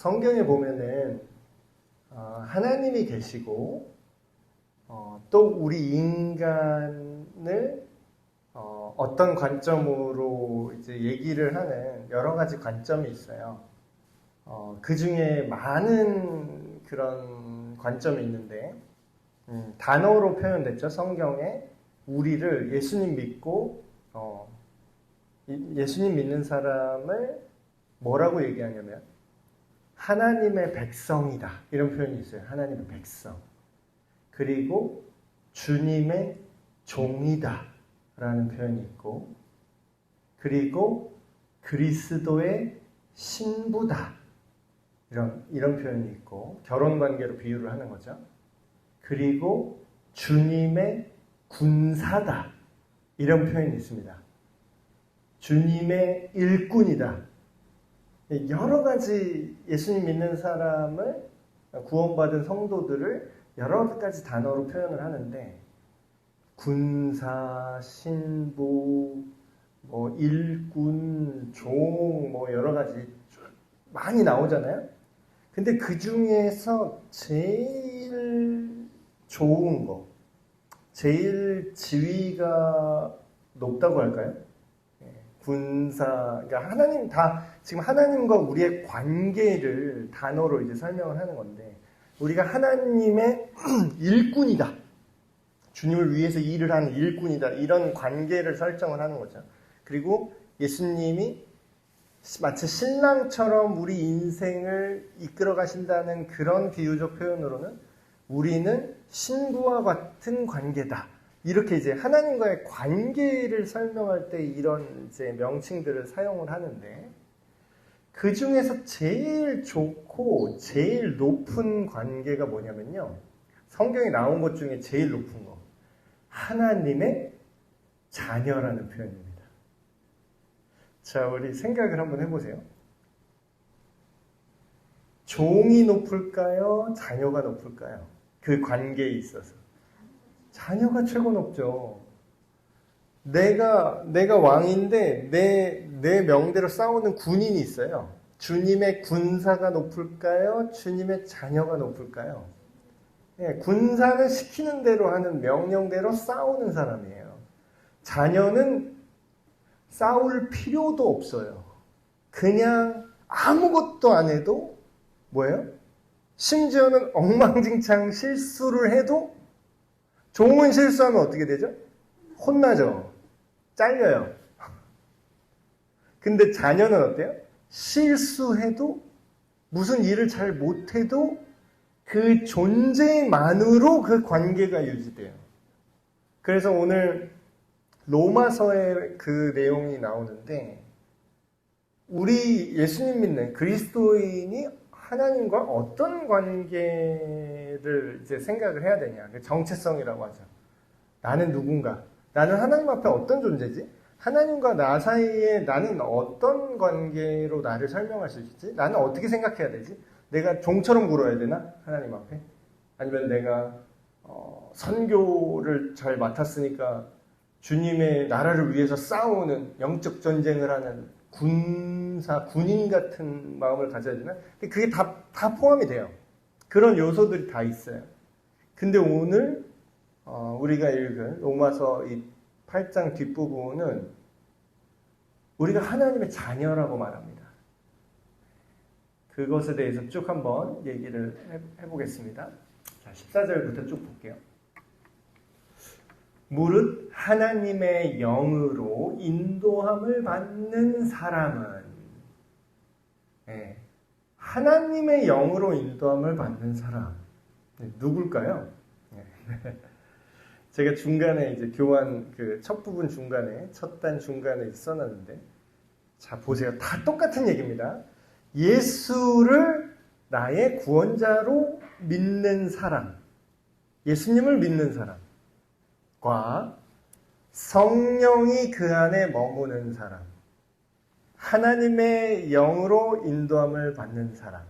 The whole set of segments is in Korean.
성경에 보면은 하나님이 계시고 또 우리 인간을 어떤 관점으로 이제 얘기를 하는 여러 가지 관점이 있어요. 그 중에 많은 그런 관점이 있는데 단어로 표현됐죠. 성경에 우리를 예수님 믿고 예수님 믿는 사람을 뭐라고 얘기하냐면 하나님의 백성이다 이런 표현이 있어요. 하나님의 백성. 그리고 주님의 종이다 라는 표현이 있고, 그리고 그리스도의 신부다 이런 표현이 있고, 결혼관계로 비유를 하는 거죠. 그리고 주님의 군사다 이런 표현이 있습니다. 주님의 일꾼이다. 여러 가지 예수님 믿는 사람을 구원받은 성도들을 여러 가지 단어로 표현을 하는데, 군사, 신부, 일꾼, 종, 여러 가지 많이 나오잖아요. 근데 그 중에서 제일 좋은 거, 제일 지위가 높다고 할까요? 군사, 그러니까 지금 하나님과 우리의 관계를 단어로 이제 설명을 하는 건데, 우리가 하나님의 일꾼이다. 주님을 위해서 일을 하는 일꾼이다. 이런 관계를 설정을 하는 거죠. 그리고 예수님이 마치 신랑처럼 우리 인생을 이끌어 가신다는 그런 비유적 표현으로는 우리는 신부와 같은 관계다. 이렇게 이제 하나님과의 관계를 설명할 때 이런 이제 명칭들을 사용을 하는데, 그 중에서 제일 좋고 제일 높은 관계가 뭐냐면요. 성경에 나온 것 중에 제일 높은 거. 하나님의 자녀라는 표현입니다. 자, 우리 생각을 한번 해보세요. 종이 높을까요? 자녀가 높을까요? 그 관계에 있어서. 자녀가 최고 높죠. 내가 왕인데 내 명대로 싸우는 군인이 있어요. 주님의 군사가 높을까요? 주님의 자녀가 높을까요? 군사는 시키는 대로 하는 명령대로 싸우는 사람이에요. 자녀는 싸울 필요도 없어요. 그냥 아무것도 안 해도 뭐예요? 심지어는 엉망진창 실수를 해도, 종은 실수하면 어떻게 되죠? 혼나죠. 잘려요. 근데 자녀는 어때요? 실수해도, 무슨 일을 잘 못해도 그 존재만으로 그 관계가 유지돼요. 그래서 오늘 로마서에 그 내용이 나오는데, 우리 예수님 믿는 그리스도인이 하나님과 어떤 관계를 이제 생각을 해야 되냐. 정체성이라고 하죠. 나는 누군가? 나는 하나님 앞에 어떤 존재지? 하나님과 나 사이에 나는 어떤 관계로 나를 설명할 수 있지? 나는 어떻게 생각해야 되지? 내가 종처럼 굴어야 되나? 하나님 앞에? 아니면 내가 선교를 잘 맡았으니까 주님의 나라를 위해서 싸우는, 영적 전쟁을 하는 군인 같은 마음을 가져야 되나? 그게 다 포함이 돼요. 그런 요소들이 다 있어요. 근데 오늘 우리가 읽은 로마서 이 8장 뒷부분은 우리가 하나님의 자녀라고 말합니다. 그것에 대해서 쭉 한번 얘기를 해보겠습니다. 자, 14절부터 쭉 볼게요. 무릇 하나님의 영으로 인도함을 받는 사람은, 하나님의 영으로 인도함을 받는 사람, 누굴까요? 제가 중간에 이제 교환 첫 부분 중간에, 첫 단 중간에 써놨는데, 자, 보세요. 다 똑같은 얘기입니다. 예수를 나의 구원자로 믿는 사람, 예수님을 믿는 사람과 성령이 그 안에 머무는 사람, 하나님의 영으로 인도함을 받는 사람,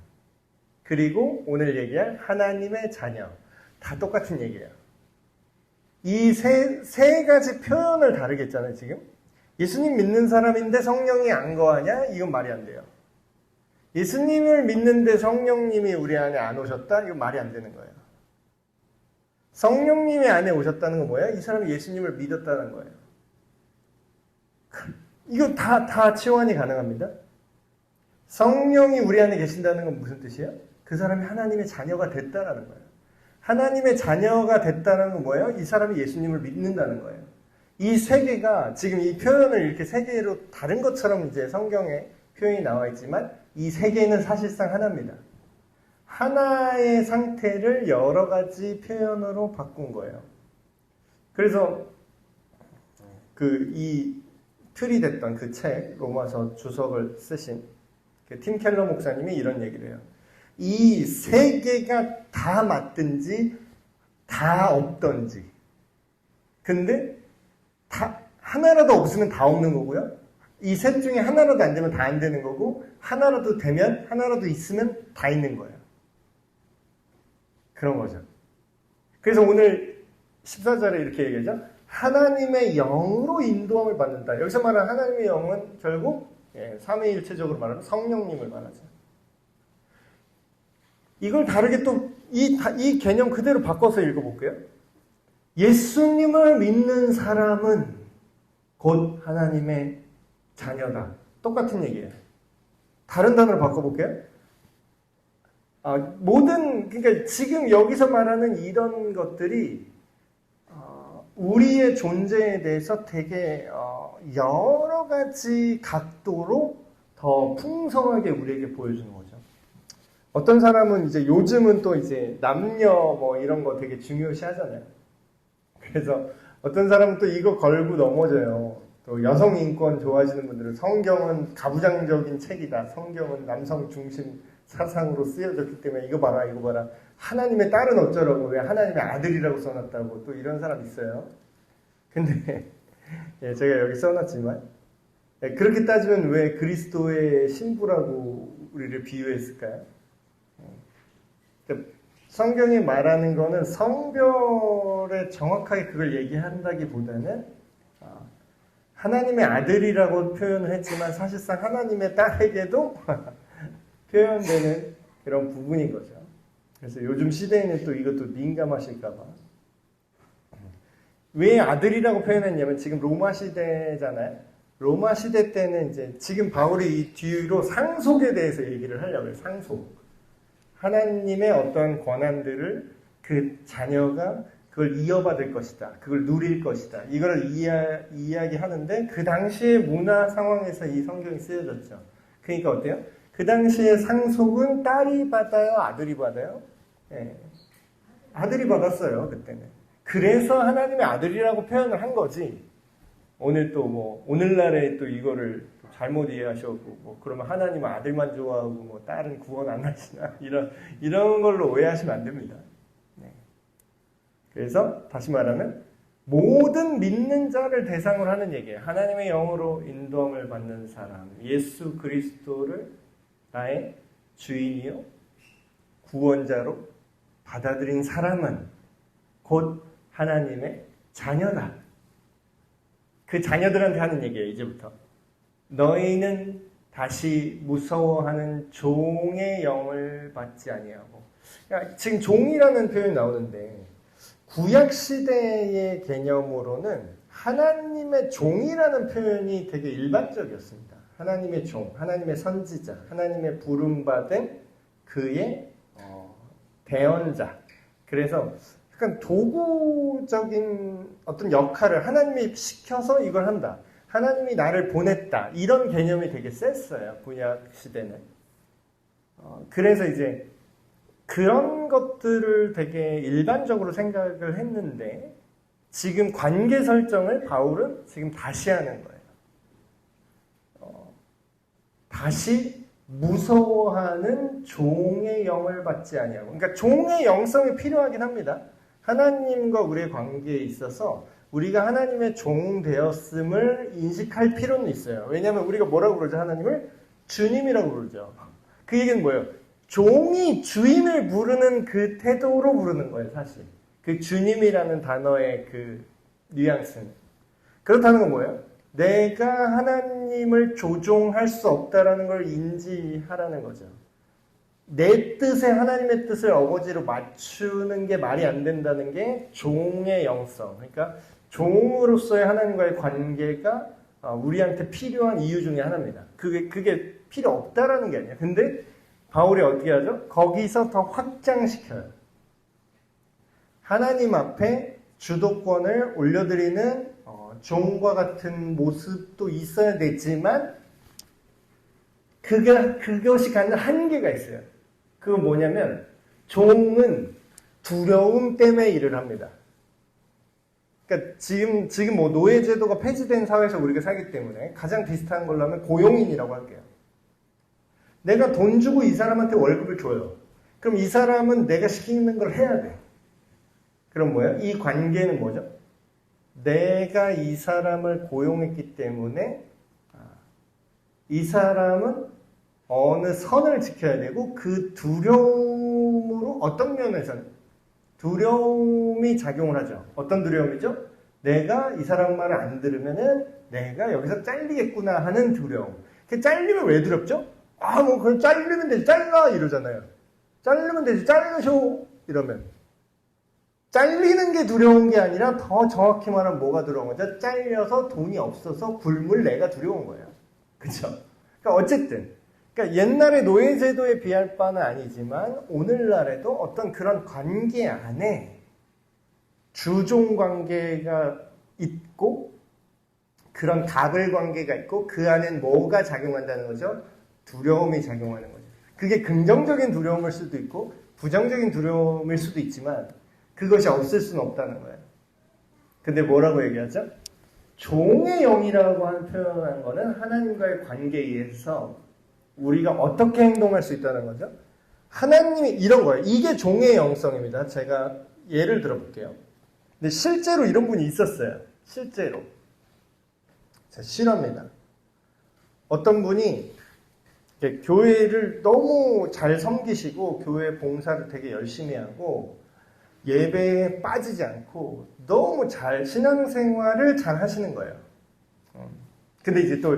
그리고 오늘 얘기할 하나님의 자녀, 다 똑같은 얘기예요. 이 세 가지 표현을 다르게 했잖아요, 지금. 예수님 믿는 사람인데 성령이 안 거하냐? 이건 말이 안 돼요. 예수님을 믿는데 성령님이 우리 안에 안 오셨다? 이거 말이 안 되는 거예요. 성령님이 안에 오셨다는 건 뭐예요? 이 사람이 예수님을 믿었다는 거예요. 이거 다 치환이 가능합니다. 성령이 우리 안에 계신다는 건 무슨 뜻이에요? 그 사람이 하나님의 자녀가 됐다라는 거예요. 하나님의 자녀가 됐다는 건 뭐예요? 이 사람이 예수님을 믿는다는 거예요. 이 세 개가 지금 이 표현을 이렇게 세 개로 다른 것처럼 이제 성경에 표현이 나와 있지만 이 세 개는 사실상 하나입니다. 하나의 상태를 여러 가지 표현으로 바꾼 거예요. 그래서 이 틀이 됐던 그 책, 로마서 주석을 쓰신 팀 켈러 목사님이 이런 얘기를 해요. 이 세 개가 다 맞든지 다 없든지. 근데 하나라도 없으면 다 없는 거고요. 이 셋 중에 하나라도 안 되면 다 안 되는 거고, 하나라도 되면, 하나라도 있으면 다 있는 거예요. 그런 거죠. 그래서 오늘 14절에 이렇게 얘기하죠. 하나님의 영으로 인도함을 받는다. 여기서 말하는 하나님의 영은 결국 삼위일체적으로 말하면 성령님을 말하죠. 이걸 다르게 또 이 개념 그대로 바꿔서 읽어볼게요. 예수님을 믿는 사람은 곧 하나님의 자녀다. 똑같은 얘기예요. 다른 단어로 바꿔볼게요. 그러니까 지금 여기서 말하는 이런 것들이 우리의 존재에 대해서 되게 여러 가지 각도로 더 풍성하게 우리에게 보여주는 거죠. 어떤 사람은 이제 요즘은 또 이제 남녀 뭐 이런 거 되게 중요시 하잖아요. 그래서 어떤 사람은 또 이거 걸고 넘어져요. 또 여성 인권 좋아하시는 분들은 성경은 가부장적인 책이다. 성경은 남성 중심 사상으로 쓰여졌기 때문에 이거 봐라. 하나님의 딸은 어쩌라고, 왜 하나님의 아들이라고 써놨다고, 또 이런 사람 있어요. 근데 제가 여기 써놨지만 그렇게 따지면 왜 그리스도의 신부라고 우리를 비유했을까요? 성경이 말하는 거는 성별에 정확하게 그걸 얘기한다기보다는 하나님의 아들이라고 표현을 했지만 사실상 하나님의 딸에게도 표현되는 그런 부분인 거죠. 그래서 요즘 시대에는 또 이것도 민감하실까봐. 왜 아들이라고 표현했냐면 지금 로마 시대잖아요. 로마 시대 때는 이제 지금 바울이 이 뒤로 상속에 대해서 얘기를 하려고 해요. 상속. 하나님의 어떤 권한들을 그 자녀가 그걸 이어받을 것이다. 그걸 누릴 것이다. 이걸 이야기하는데 그 당시의 문화 상황에서 이 성경이 쓰여졌죠. 그러니까 어때요? 그 당시의 상속은 딸이 받아요? 아들이 받아요? 네. 아들이 받았어요. 그때는. 그래서 하나님의 아들이라고 표현을 한 거지. 오늘 또 오늘날에 또 이거를 잘못 이해하셨고, 그러면 하나님은 아들만 좋아하고, 딸은 구원 안 하시나? 이런 걸로 오해하시면 안 됩니다. 네. 그래서, 다시 말하면, 모든 믿는 자를 대상으로 하는 얘기예요. 하나님의 영으로 인도함을 받는 사람, 예수 그리스도를 나의 주인이요, 구원자로 받아들인 사람은 곧 하나님의 자녀다. 그 자녀들한테 하는 얘기예요, 이제부터. 너희는 다시 무서워하는 종의 영을 받지 아니하고. 그러니까 지금 종이라는 표현이 나오는데 구약시대의 개념으로는 하나님의 종이라는 표현이 되게 일반적이었습니다. 하나님의 종, 하나님의 선지자, 하나님의 부름받은 그의 대언자. 그래서 약간 도구적인 어떤 역할을 하나님이 시켜서 이걸 한다. 하나님이 나를 보냈다. 이런 개념이 되게 셌어요. 구약 시대는. 그래서 이제 그런 것들을 되게 일반적으로 생각을 했는데 지금 관계 설정을 바울은 지금 다시 하는 거예요. 다시 무서워하는 종의 영을 받지 아니하고. 그러니까 종의 영성이 필요하긴 합니다. 하나님과 우리의 관계에 있어서 우리가 하나님의 종 되었음을 인식할 필요는 있어요. 왜냐하면 우리가 뭐라고 그러죠? 하나님을 주님이라고 부르죠. 그 얘기는 뭐예요? 종이 주인을 부르는 그 태도로 부르는 거예요, 사실. 그 주님이라는 단어의 그 뉘앙스는. 그렇다는 건 뭐예요? 내가 하나님을 조종할 수 없다라는 걸 인지하라는 거죠. 내 뜻에 하나님의 뜻을 어거지로 맞추는 게 말이 안 된다는 게 종의 영성. 그러니까 종으로서의 하나님과의 관계가 우리한테 필요한 이유 중에 하나입니다. 그게 필요 없다라는 게 아니에요. 근데 바울이 어떻게 하죠? 거기서 더 확장시켜요. 하나님 앞에 주도권을 올려드리는 종과 같은 모습도 있어야 되지만 그것이 갖는 한계가 있어요. 그건 뭐냐면 종은 두려움 때문에 일을 합니다. 그러니까 지금 뭐 노예제도가 폐지된 사회에서 우리가 살기 때문에 가장 비슷한 걸로 하면 고용인이라고 할게요. 내가 돈 주고 이 사람한테 월급을 줘요. 그럼 이 사람은 내가 시키는 걸 해야 돼. 그럼 뭐예요? 이 관계는 뭐죠? 내가 이 사람을 고용했기 때문에 이 사람은 어느 선을 지켜야 되고 그 두려움으로 어떤 면에서는 두려움이 작용을 하죠. 어떤 두려움이죠? 내가 이 사람 말을 안 들으면은 내가 여기서 잘리겠구나 하는 두려움. 그 잘리면 왜 두렵죠? 뭐 그냥 잘리면 되지, 잘라 이러잖아요. 자르면 되지, 자르셔 이러면. 잘리는 게 두려운 게 아니라 더 정확히 말하면 뭐가 두려운 거죠? 잘려서 돈이 없어서 굶을 내가 두려운 거예요. 그렇죠? 그러니까 어쨌든 그러니까 옛날의 노예제도에 비할 바는 아니지만 오늘날에도 어떤 그런 관계 안에 주종 관계가 있고 그런 가글 관계가 있고 그 안엔 뭐가 작용한다는 거죠? 두려움이 작용하는 거죠. 그게 긍정적인 두려움일 수도 있고 부정적인 두려움일 수도 있지만 그것이 없을 수는 없다는 거예요. 근데 뭐라고 얘기하죠? 종의 영이라고 표현한 거는 하나님과의 관계에 의해서 우리가 어떻게 행동할 수 있다는 거죠? 하나님이 이런 거예요. 이게 종의 영성입니다. 제가 예를 들어볼게요. 근데 실제로 이런 분이 있었어요. 실제로. 제가 싫어합니다. 어떤 분이 교회를 너무 잘 섬기시고 교회 봉사를 되게 열심히 하고 예배에 빠지지 않고 너무 잘 신앙생활을 잘 하시는 거예요. 근데 이제 또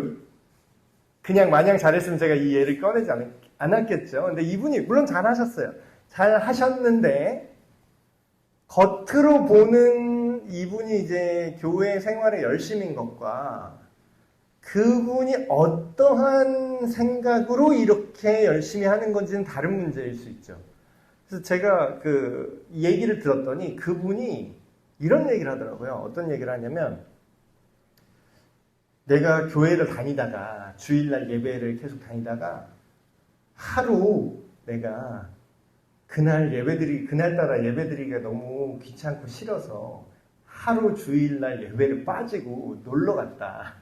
그냥 마냥 잘했으면 제가 이 예를 꺼내지 않았겠죠. 근데 이분이 물론 잘 하셨어요. 잘 하셨는데 겉으로 보는 이분이 이제 교회 생활에 열심인 것과 그분이 어떠한 생각으로 이렇게 열심히 하는 건지는 다른 문제일 수 있죠. 그래서 제가 그 얘기를 들었더니 그분이 이런 얘기를 하더라고요. 어떤 얘기를 하냐면 내가 교회를 다니다가 주일날 예배를 계속 다니다가 하루 내가 그날따라 예배드리기가 너무 귀찮고 싫어서 하루 주일날 예배를 빠지고 놀러 갔다.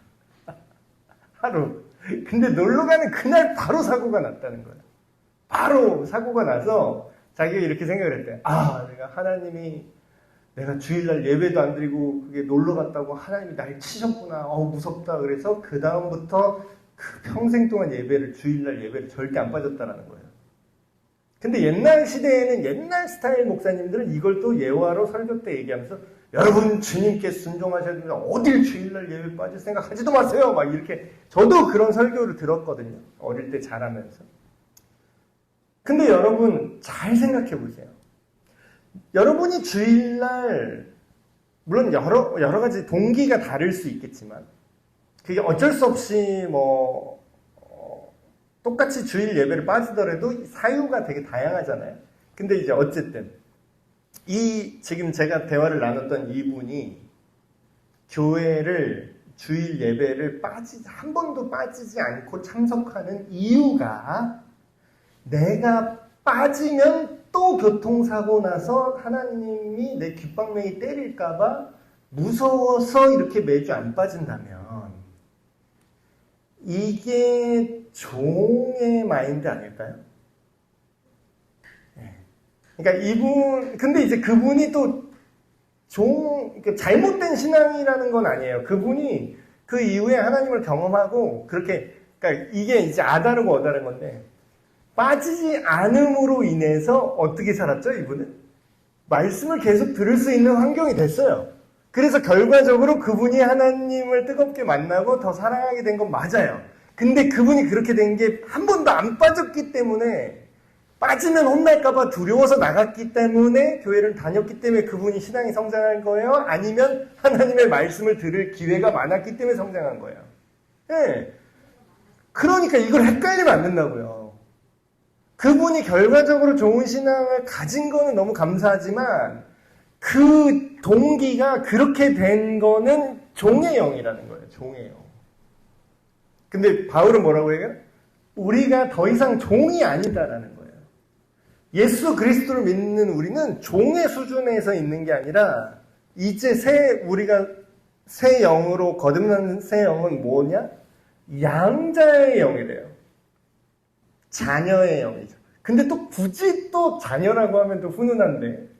하루. 근데 놀러 가는 그날 바로 사고가 났다는 거예요. 바로 사고가 나서 자기가 이렇게 생각을 했대. 내가 주일날 예배도 안 드리고 그게 놀러 갔다고 하나님이 날 치셨구나. 무섭다. 그래서 그 다음부터 그 평생 동안 주일날 예배를 절대 안 빠졌다라는 거예요. 근데 옛날 시대에는 옛날 스타일 목사님들은 이걸 또 예화로 설교 때 얘기하면서 여러분 주님께 순종하셔야 됩니다. 어딜 주일날 예배 빠질 생각 하지도 마세요. 막 이렇게 저도 그런 설교를 들었거든요. 어릴 때 잘하면서. 근데 여러분 잘 생각해 보세요. 여러분이 주일날 물론 여러 가지 동기가 다를 수 있겠지만 그게 어쩔 수 없이 똑같이 주일 예배를 빠지더라도 사유가 되게 다양하잖아요. 근데 이제 어쨌든 지금 제가 대화를 나눴던 이분이 교회를 주일 예배를 한 번도 빠지지 않고 참석하는 이유가 내가 빠지면 또 교통사고 나서 하나님이 내 귓방맹이 때릴까봐 무서워서 이렇게 매주 안 빠진다면 이게 종의 마인드 아닐까요? 그러니까 근데 이제 그분이 또 잘못된 신앙이라는 건 아니에요. 그분이 그 이후에 하나님을 경험하고 그러니까 이게 이제 아다르고 어다른 건데 빠지지 않음으로 인해서 어떻게 살았죠, 이분은? 말씀을 계속 들을 수 있는 환경이 됐어요. 그래서 결과적으로 그분이 하나님을 뜨겁게 만나고 더 사랑하게 된 건 맞아요. 근데 그분이 그렇게 된 게 한 번도 안 빠졌기 때문에, 빠지면 혼날까봐 두려워서 나갔기 때문에, 교회를 다녔기 때문에 그분이 신앙이 성장한 거예요? 아니면 하나님의 말씀을 들을 기회가 많았기 때문에 성장한 거예요? 네. 그러니까 이걸 헷갈리면 안 된다고요. 그분이 결과적으로 좋은 신앙을 가진 거는 너무 감사하지만 그 동기가 그렇게 된 거는 종의 영이라는 거예요. 종의 영. 근데 바울은 뭐라고 해요? 우리가 더 이상 종이 아니다라는 거예요. 예수 그리스도를 믿는 우리는 종의 수준에서 있는 게 아니라 이제 우리가 새 영으로 거듭난 새 영은 뭐냐? 양자의 영이래요. 자녀의 영이죠. 근데 또 굳이 또 자녀라고 하면 또 훈훈한데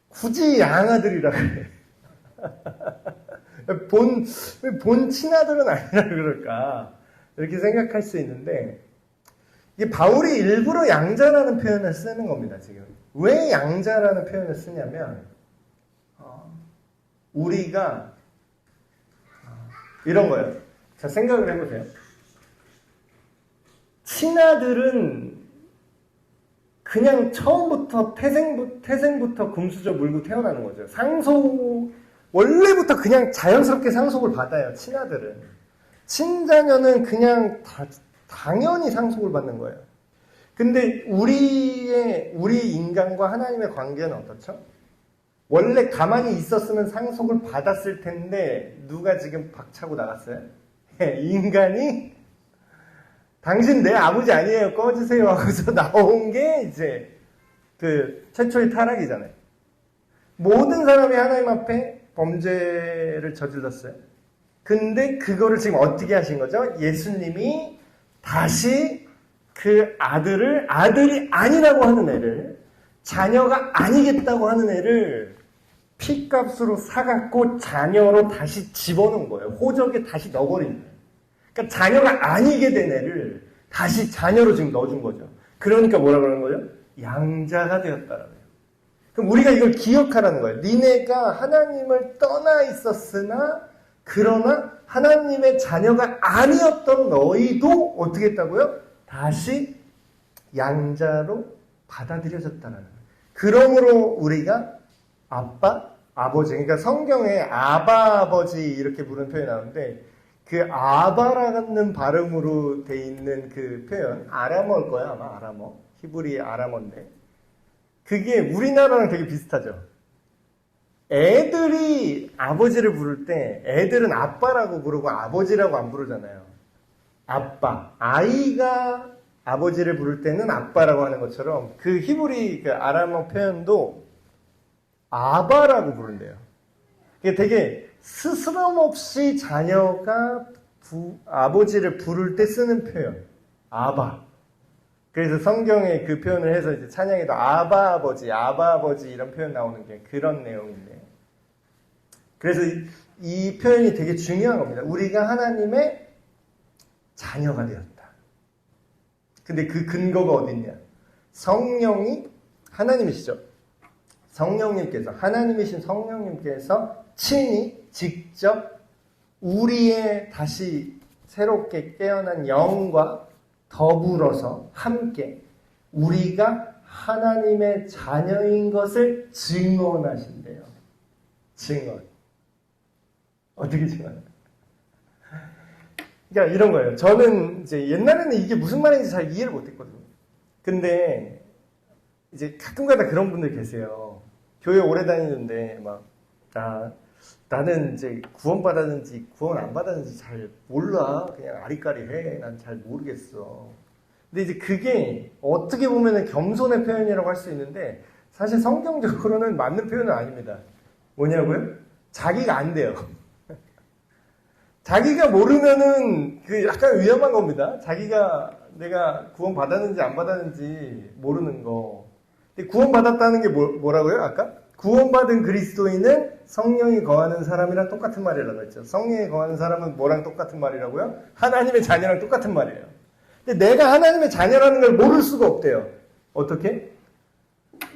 굳이 양아들이라고 해. 본 친아들은 아니라 그럴까 이렇게 생각할 수 있는데, 이게 바울이 일부러 양자라는 표현을 쓰는 겁니다. 지금 왜 양자라는 표현을 쓰냐면 우리가 이런 거예요. 자, 생각을 해보세요. 친아들은 그냥 처음부터 태생부터 금수저 물고 태어나는 거죠. 원래부터 그냥 자연스럽게 상속을 받아요. 친아들은. 친자녀는 그냥 당연히 상속을 받는 거예요. 근데 우리 인간과 하나님의 관계는 어떻죠? 원래 가만히 있었으면 상속을 받았을 텐데 누가 지금 박차고 나갔어요? 인간이 당신 내 아버지 아니에요, 꺼지세요 하고서 나온 게 이제 그 최초의 타락이잖아요. 모든 사람이 하나님 앞에 범죄를 저질렀어요. 근데 그거를 지금 어떻게 하신 거죠? 예수님이 다시 그 아들이 아니라고 하는 애를, 자녀가 아니겠다고 하는 애를 피값으로 사갖고 자녀로 다시 집어넣은 거예요. 호적에 다시 넣어버린 거예요. 그러니까 자녀가 아니게 된 애를 다시 자녀로 지금 넣어준 거죠. 그러니까 뭐라 그러는 거죠? 양자가 되었다라고요. 그럼 우리가 이걸 기억하라는 거예요. 니네가 하나님을 떠나 있었으나 그러나 하나님의 자녀가 아니었던 너희도 어떻게 했다고요? 다시 양자로 받아들여졌다는 거예요. 그러므로 우리가 아빠, 아버지, 그러니까 성경에 아바, 아버지 이렇게 부르는 표현이 나오는데 그 아바라는 발음으로 돼 있는 그 표현, 아람어일 거야 아마. 아람어, 히브리 아람어인데 그게 우리나라랑 되게 비슷하죠. 애들이 아버지를 부를 때 애들은 아빠라고 부르고 아버지라고 안 부르잖아요. 아빠, 아이가 아버지를 부를 때는 아빠라고 하는 것처럼 그 히브리 그 아람어 표현도 아바라고 부른대요. 이게 되게 스스럼 없이 자녀가 아버지를 부를 때 쓰는 표현, 아바. 그래서 성경에 그 표현을 해서 이제 찬양에도 아바 아버지 이런 표현 나오는 게 그런 내용인데, 그래서 이 표현이 되게 중요한 겁니다. 우리가 하나님의 자녀가 되었다. 근데 그 근거가 어딨냐? 성령이 하나님이시죠. 성령님께서, 하나님이신 성령님께서 친히 직접 우리의 다시 새롭게 깨어난 영과 더불어서 함께 우리가 하나님의 자녀인 것을 증언하신대요. 증언. 어떻게 증언해요? 그러니까 이런 거예요. 저는 이제 옛날에는 이게 무슨 말인지 잘 이해를 못했거든요. 근데 이제 가끔가다 그런 분들 계세요. 교회 오래 다니는데 막 나는 이제 구원 받았는지 구원 안 받았는지 잘 몰라. 그냥 아리까리해. 난 잘 모르겠어. 근데 이제 그게 어떻게 보면은 겸손의 표현이라고 할 수 있는데 사실 성경적으로는 맞는 표현은 아닙니다. 뭐냐고요? 자기가 안 돼요. 자기가 모르면은 그 약간 위험한 겁니다. 자기가 내가 구원 받았는지 안 받았는지 모르는 거. 근데 구원 받았다는 게 뭐라고요? 아까? 구원받은 그리스도인은 성령이 거하는 사람이랑 똑같은 말이라고 했죠. 성령이 거하는 사람은 뭐랑 똑같은 말이라고요? 하나님의 자녀랑 똑같은 말이에요. 근데 내가 하나님의 자녀라는 걸 모를 수가 없대요. 어떻게?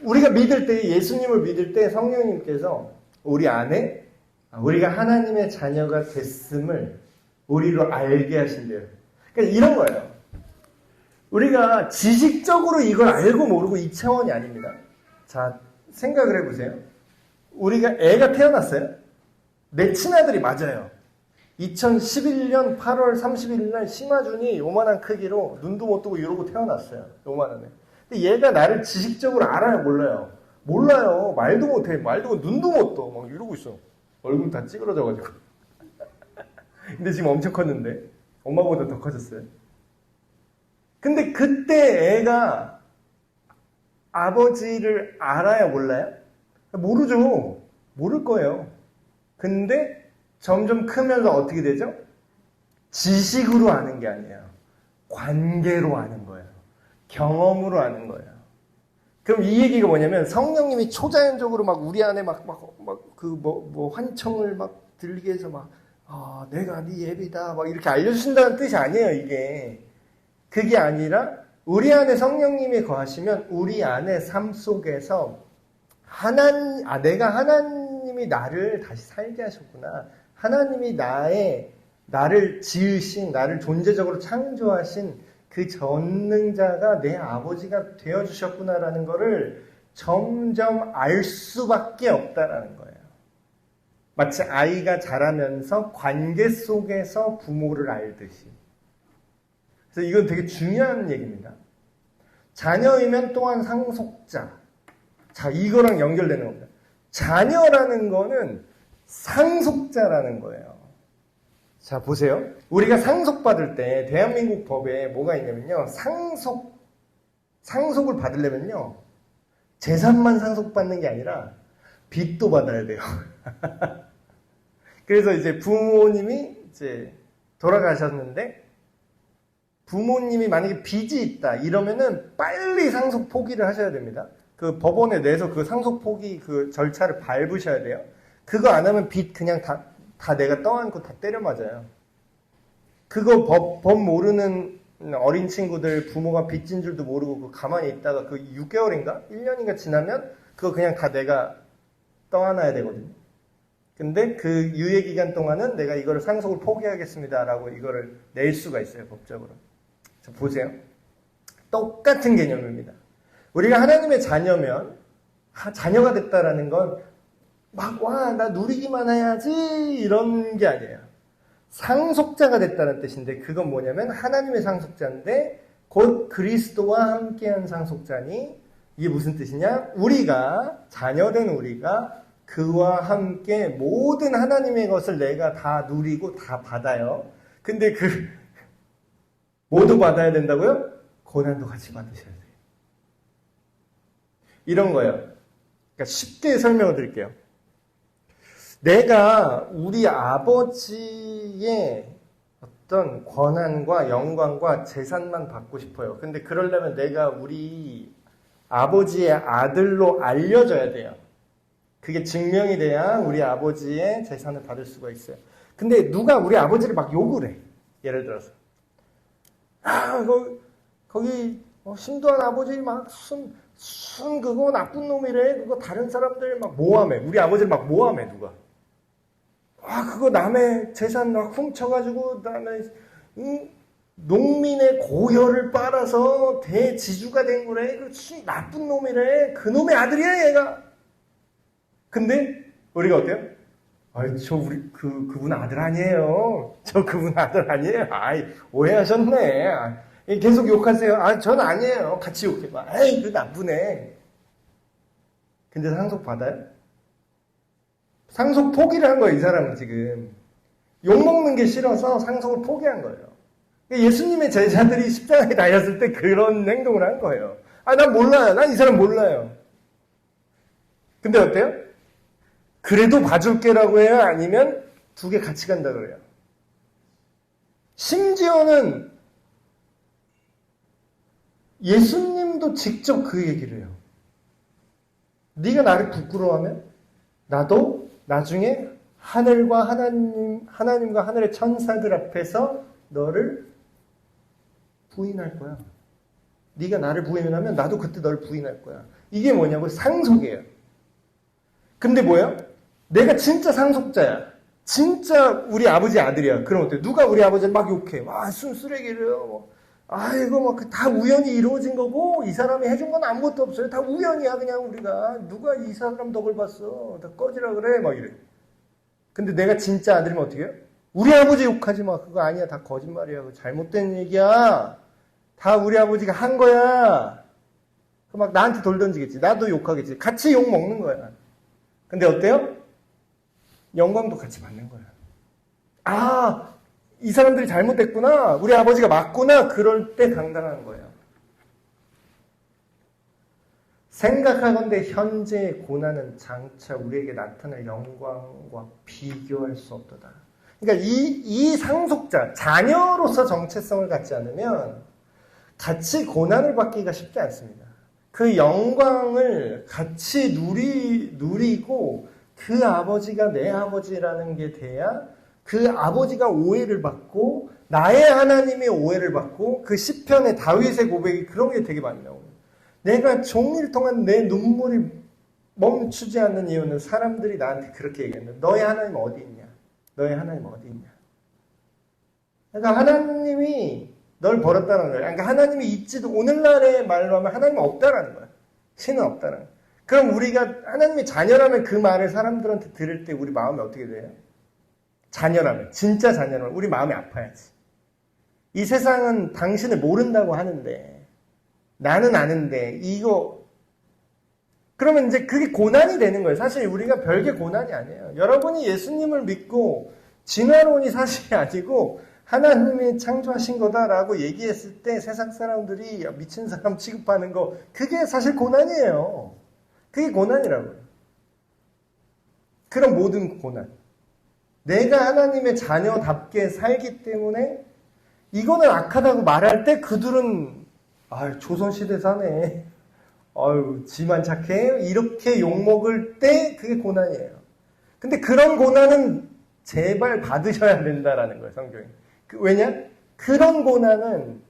우리가 믿을 때, 예수님을 믿을 때 성령님께서 우리 안에 우리가 하나님의 자녀가 됐음을 우리로 알게 하신대요. 그러니까 이런 거예요. 우리가 지식적으로 이걸 알고 모르고 이 차원이 아닙니다. 자, 생각을 해보세요. 우리가 애가 태어났어요. 내 친아들이 맞아요. 2011년 8월 31일 날 심화준이 요만한 크기로 눈도 못 뜨고 이러고 태어났어요. 요만한 애. 근데 얘가 나를 지식적으로 알아요, 몰라요? 몰라요. 말도 못해. 눈도 못 떠. 막 이러고 있어. 얼굴 다 찌그러져가지고. 근데 지금 엄청 컸는데. 엄마보다 더 커졌어요. 근데 그때 애가 아버지를 알아요, 몰라요? 모르죠. 모를 거예요. 근데 점점 크면서 어떻게 되죠? 지식으로 아는 게 아니에요. 관계로 아는 거예요. 경험으로 아는 거예요. 그럼 이 얘기가 뭐냐면 성령님이 초자연적으로 막 우리 안에 환청을 막 들리게 해서 내가 네 예비다 막 이렇게 알려주신다는 뜻이 아니에요, 이게. 그게 아니라 우리 안에 성령님이 거하시면 우리 안의 삶 속에서 내가 하나님이 나를 다시 살게 하셨구나. 하나님이 나를 지으신, 나를 존재적으로 창조하신 그 전능자가 내 아버지가 되어주셨구나라는 거를 점점 알 수밖에 없다라는 거예요. 마치 아이가 자라면서 관계 속에서 부모를 알듯이. 그래서 이건 되게 중요한 얘기입니다. 자녀이면 또한 상속자. 자, 이거랑 연결되는 겁니다. 자녀라는 거는 상속자라는 거예요. 자, 보세요. 우리가 상속받을 때 대한민국 법에 뭐가 있냐면요. 상속을 받으려면요. 재산만 상속받는 게 아니라 빚도 받아야 돼요. 그래서 이제 부모님이 이제 돌아가셨는데 부모님이 만약에 빚이 있다 이러면은 빨리 상속 포기를 하셔야 됩니다. 그 법원에 내서 그 상속 포기 그 절차를 밟으셔야 돼요. 그거 안 하면 빚 그냥 다 내가 떠안고 다 때려 맞아요. 그거 법 모르는 어린 친구들 부모가 빚진 줄도 모르고 그 가만히 있다가 그 6개월인가 1년인가 지나면 그거 그냥 다 내가 떠안아야 되거든요. 근데 그 유예 기간 동안은 내가 이거를 상속을 포기하겠습니다라고 이거를 낼 수가 있어요, 법적으로. 자, 보세요. 똑같은 개념입니다. 우리가 하나님의 자녀면 자녀가 됐다라는 건 나 누리기만 해야지 이런 게 아니에요. 상속자가 됐다는 뜻인데 그건 뭐냐면 하나님의 상속자인데 곧 그리스도와 함께한 상속자니 이게 무슨 뜻이냐? 우리가 자녀된 우리가 그와 함께 모든 하나님의 것을 내가 다 누리고 다 받아요. 근데 모두 받아야 된다고요? 고난도 같이 받으셔야 돼요. 이런 거예요. 그러니까 쉽게 설명을 드릴게요. 내가 우리 아버지의 어떤 권한과 영광과 재산만 받고 싶어요. 근데 그러려면 내가 우리 아버지의 아들로 알려져야 돼요. 그게 증명이 돼야 우리 아버지의 재산을 받을 수가 있어요. 근데 누가 우리 아버지를 막 욕을 해. 예를 들어서. 거기 신도한 아버지 막 그거 나쁜 놈이래. 그거 다른 사람들 막 모함해. 우리 아버지를 막 모함해, 누가. 그거 남의 재산 막 훔쳐가지고, 그다음에 농민의 고혈을 빨아서 대지주가 된 거래. 그 나쁜 놈이래. 그 놈의 아들이야, 얘가. 근데 우리가 어때요? 그분 아들 아니에요. 그분 아들 아니에요. 오해하셨네. 계속 욕하세요. 전 아니에요. 같이 욕해. 그 나쁘네. 근데 상속 받아요? 상속 포기를 한 거예요, 이 사람은 지금. 욕먹는 게 싫어서 상속을 포기한 거예요. 예수님의 제자들이 십자가에 달렸을 때 그런 행동을 한 거예요. 난 몰라요. 난 이 사람 몰라요. 근데 어때요? 그래도 봐줄게라고 해요? 아니면 두 개 같이 간다 그래요? 심지어는 예수님도 직접 그 얘기를 해요. 네가 나를 부끄러워하면 나도 나중에 하나님과 하늘의 천사들 앞에서 너를 부인할 거야. 네가 나를 부인하면 나도 그때 너를 부인할 거야. 이게 뭐냐고 상속이에요. 근데 뭐예요? 내가 진짜 상속자야. 진짜 우리 아버지 아들이야. 그럼 어때? 누가 우리 아버지를 막 욕해. 와, 순쓰레기를, 뭐. 아이고, 막, 다 우연히 이루어진 거고, 이 사람이 해준 건 아무것도 없어요. 다 우연이야, 그냥 우리가. 누가 이 사람 덕을 봤어. 다 꺼지라 그래. 막 이래. 근데 내가 진짜 아들이면 어떻게 해요? 우리 아버지 욕하지 마. 그거 아니야. 다 거짓말이야. 그거 잘못된 얘기야. 다 우리 아버지가 한 거야. 막 나한테 돌 던지겠지. 나도 욕하겠지. 같이 욕 먹는 거야. 근데 어때요? 영광도 같이 받는 거야. 아, 이 사람들이 잘못됐구나. 우리 아버지가 맞구나. 그럴 때 당당한 거예요. 생각하건대 현재의 고난은 장차 우리에게 나타날 영광과 비교할 수 없도다. 그러니까 이 상속자, 자녀로서 정체성을 갖지 않으면 같이 고난을 받기가 쉽지 않습니다. 그 영광을 같이 누리고 그 아버지가 내 아버지라는 게 돼야 그 아버지가 오해를 받고 나의 하나님이 오해를 받고 그 시편의 다윗의 고백이 그런 게 되게 많이 나옵니다. 내가 종일 동안 내 눈물이 멈추지 않는 이유는 사람들이 나한테 그렇게 얘기했는데 너의 하나님 어디 있냐? 너의 하나님 어디 있냐? 그러니까 하나님이 널 버렸다는 거예요. 그러니까 하나님이 있지도 오늘날의 말로 하면 하나님은 없다라는 거야. 신은 없다는 거야. 그럼 우리가 하나님의 자녀라면 그 말을 사람들한테 들을 때 우리 마음이 어떻게 돼요? 자녀라면, 진짜 자녀라면 우리 마음이 아파야지. 이 세상은 당신을 모른다고 하는데 나는 아는데 이거 그러면 이제 그게 고난이 되는 거예요. 사실 우리가 별게 고난이 아니에요. 여러분이 예수님을 믿고 진화론이 사실이 아니고 하나님이 창조하신 거다라고 얘기했을 때 세상 사람들이 미친 사람 취급하는 거 그게 사실 고난이에요. 그게 고난이라고요. 그런 모든 고난. 내가 하나님의 자녀답게 살기 때문에 이거는 악하다고 말할 때 그들은 조선시대 사네. 지만 착해. 이렇게 욕먹을 때 그게 고난이에요. 근데 그런 고난은 제발 받으셔야 된다라는 거예요, 성경이. 왜냐? 그런 고난은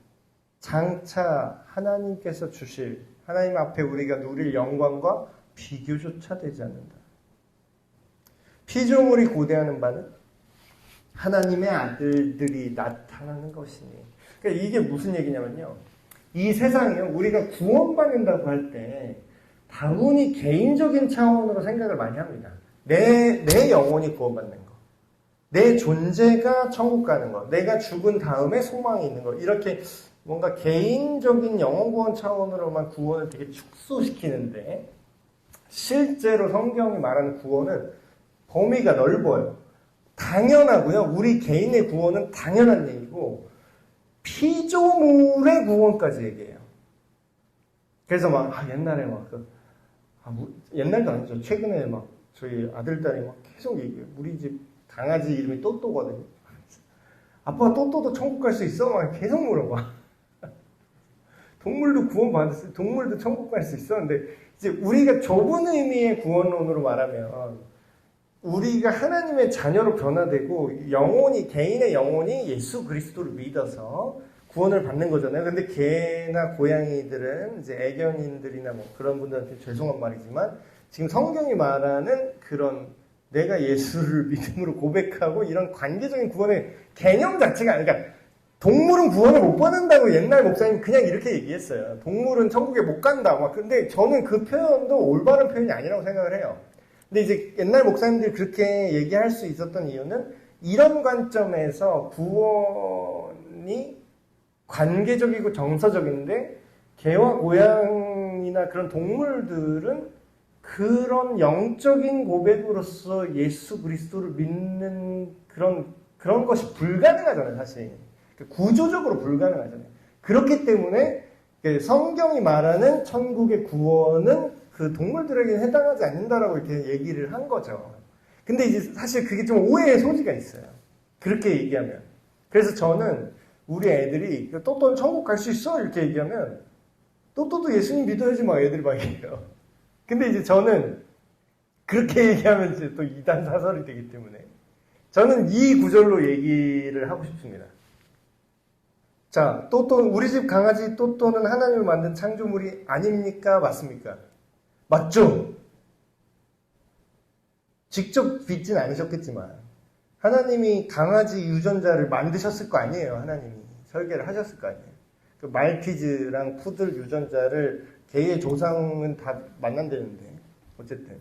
장차 하나님께서 주실 하나님 앞에 우리가 누릴 영광과 비교조차 되지 않는다. 피조물이 고대하는 바는 하나님의 아들들이 나타나는 것이니. 그러니까 이게 무슨 얘기냐면요. 이 세상이요. 우리가 구원받는다고 할 때 다분히 개인적인 차원으로 생각을 많이 합니다. 내 영혼이 구원받는 거. 내 존재가 천국 가는 거. 내가 죽은 다음에 소망이 있는 거. 이렇게 뭔가 개인적인 영혼 구원 차원으로만 구원을 되게 축소시키는데 실제로 성경이 말하는 구원은 범위가 넓어요. 당연하고요. 우리 개인의 구원은 당연한 얘기고 피조물의 구원까지 얘기해요. 그래서 옛날에 옛날도 아니죠. 최근에 저희 아들딸이 계속 얘기해요. 우리 집 강아지 이름이 또또거든요. 아빠 또또도 천국 갈 수 있어? 막 계속 물어봐. 동물도 구원받았어요. 동물도 천국 갈 수 있어. 근데 이제 우리가 좁은 의미의 구원론으로 말하면 우리가 하나님의 자녀로 변화되고 개인의 영혼이 예수 그리스도를 믿어서 구원을 받는 거잖아요. 근데 개나 고양이들은 이제 애견인들이나 그런 분들한테 죄송한 말이지만 지금 성경이 말하는 그런 내가 예수를 믿음으로 고백하고 이런 관계적인 구원의 개념 자체가 그러니까 동물은 구원을 못 받는다고 옛날 목사님 그냥 이렇게 얘기했어요. 동물은 천국에 못 간다. 근데 저는 그 표현도 올바른 표현이 아니라고 생각을 해요. 근데 이제 옛날 목사님들이 그렇게 얘기할 수 있었던 이유는 이런 관점에서 구원이 관계적이고 정서적인데 개와 고양이나 그런 동물들은 그런 영적인 고백으로서 예수 그리스도를 믿는 그런 것이 불가능하잖아요, 사실. 구조적으로 불가능하잖아요. 그렇기 때문에 성경이 말하는 천국의 구원은 그 동물들에게 해당하지 않는다라고 이렇게 얘기를 한 거죠. 근데 이제 사실 그게 좀 오해의 소지가 있어요. 그렇게 얘기하면. 그래서 저는 우리 애들이 또또는 천국 갈 수 있어? 이렇게 얘기하면 또또도 예수님 믿어야지 애들이 막 얘기해요. 근데 이제 저는 그렇게 얘기하면 이제 또 이단 사설이 되기 때문에 저는 이 구절로 얘기를 하고 싶습니다. 자, 우리 집 강아지 또또는 하나님을 만든 창조물이 아닙니까? 맞습니까? 맞죠? 직접 빚진 않으셨겠지만 하나님이 강아지 유전자를 만드셨을 거 아니에요. 하나님이 설계를 하셨을 거 아니에요. 그 말티즈랑 푸들 유전자를 개의 조상은 다 만난다는데 어쨌든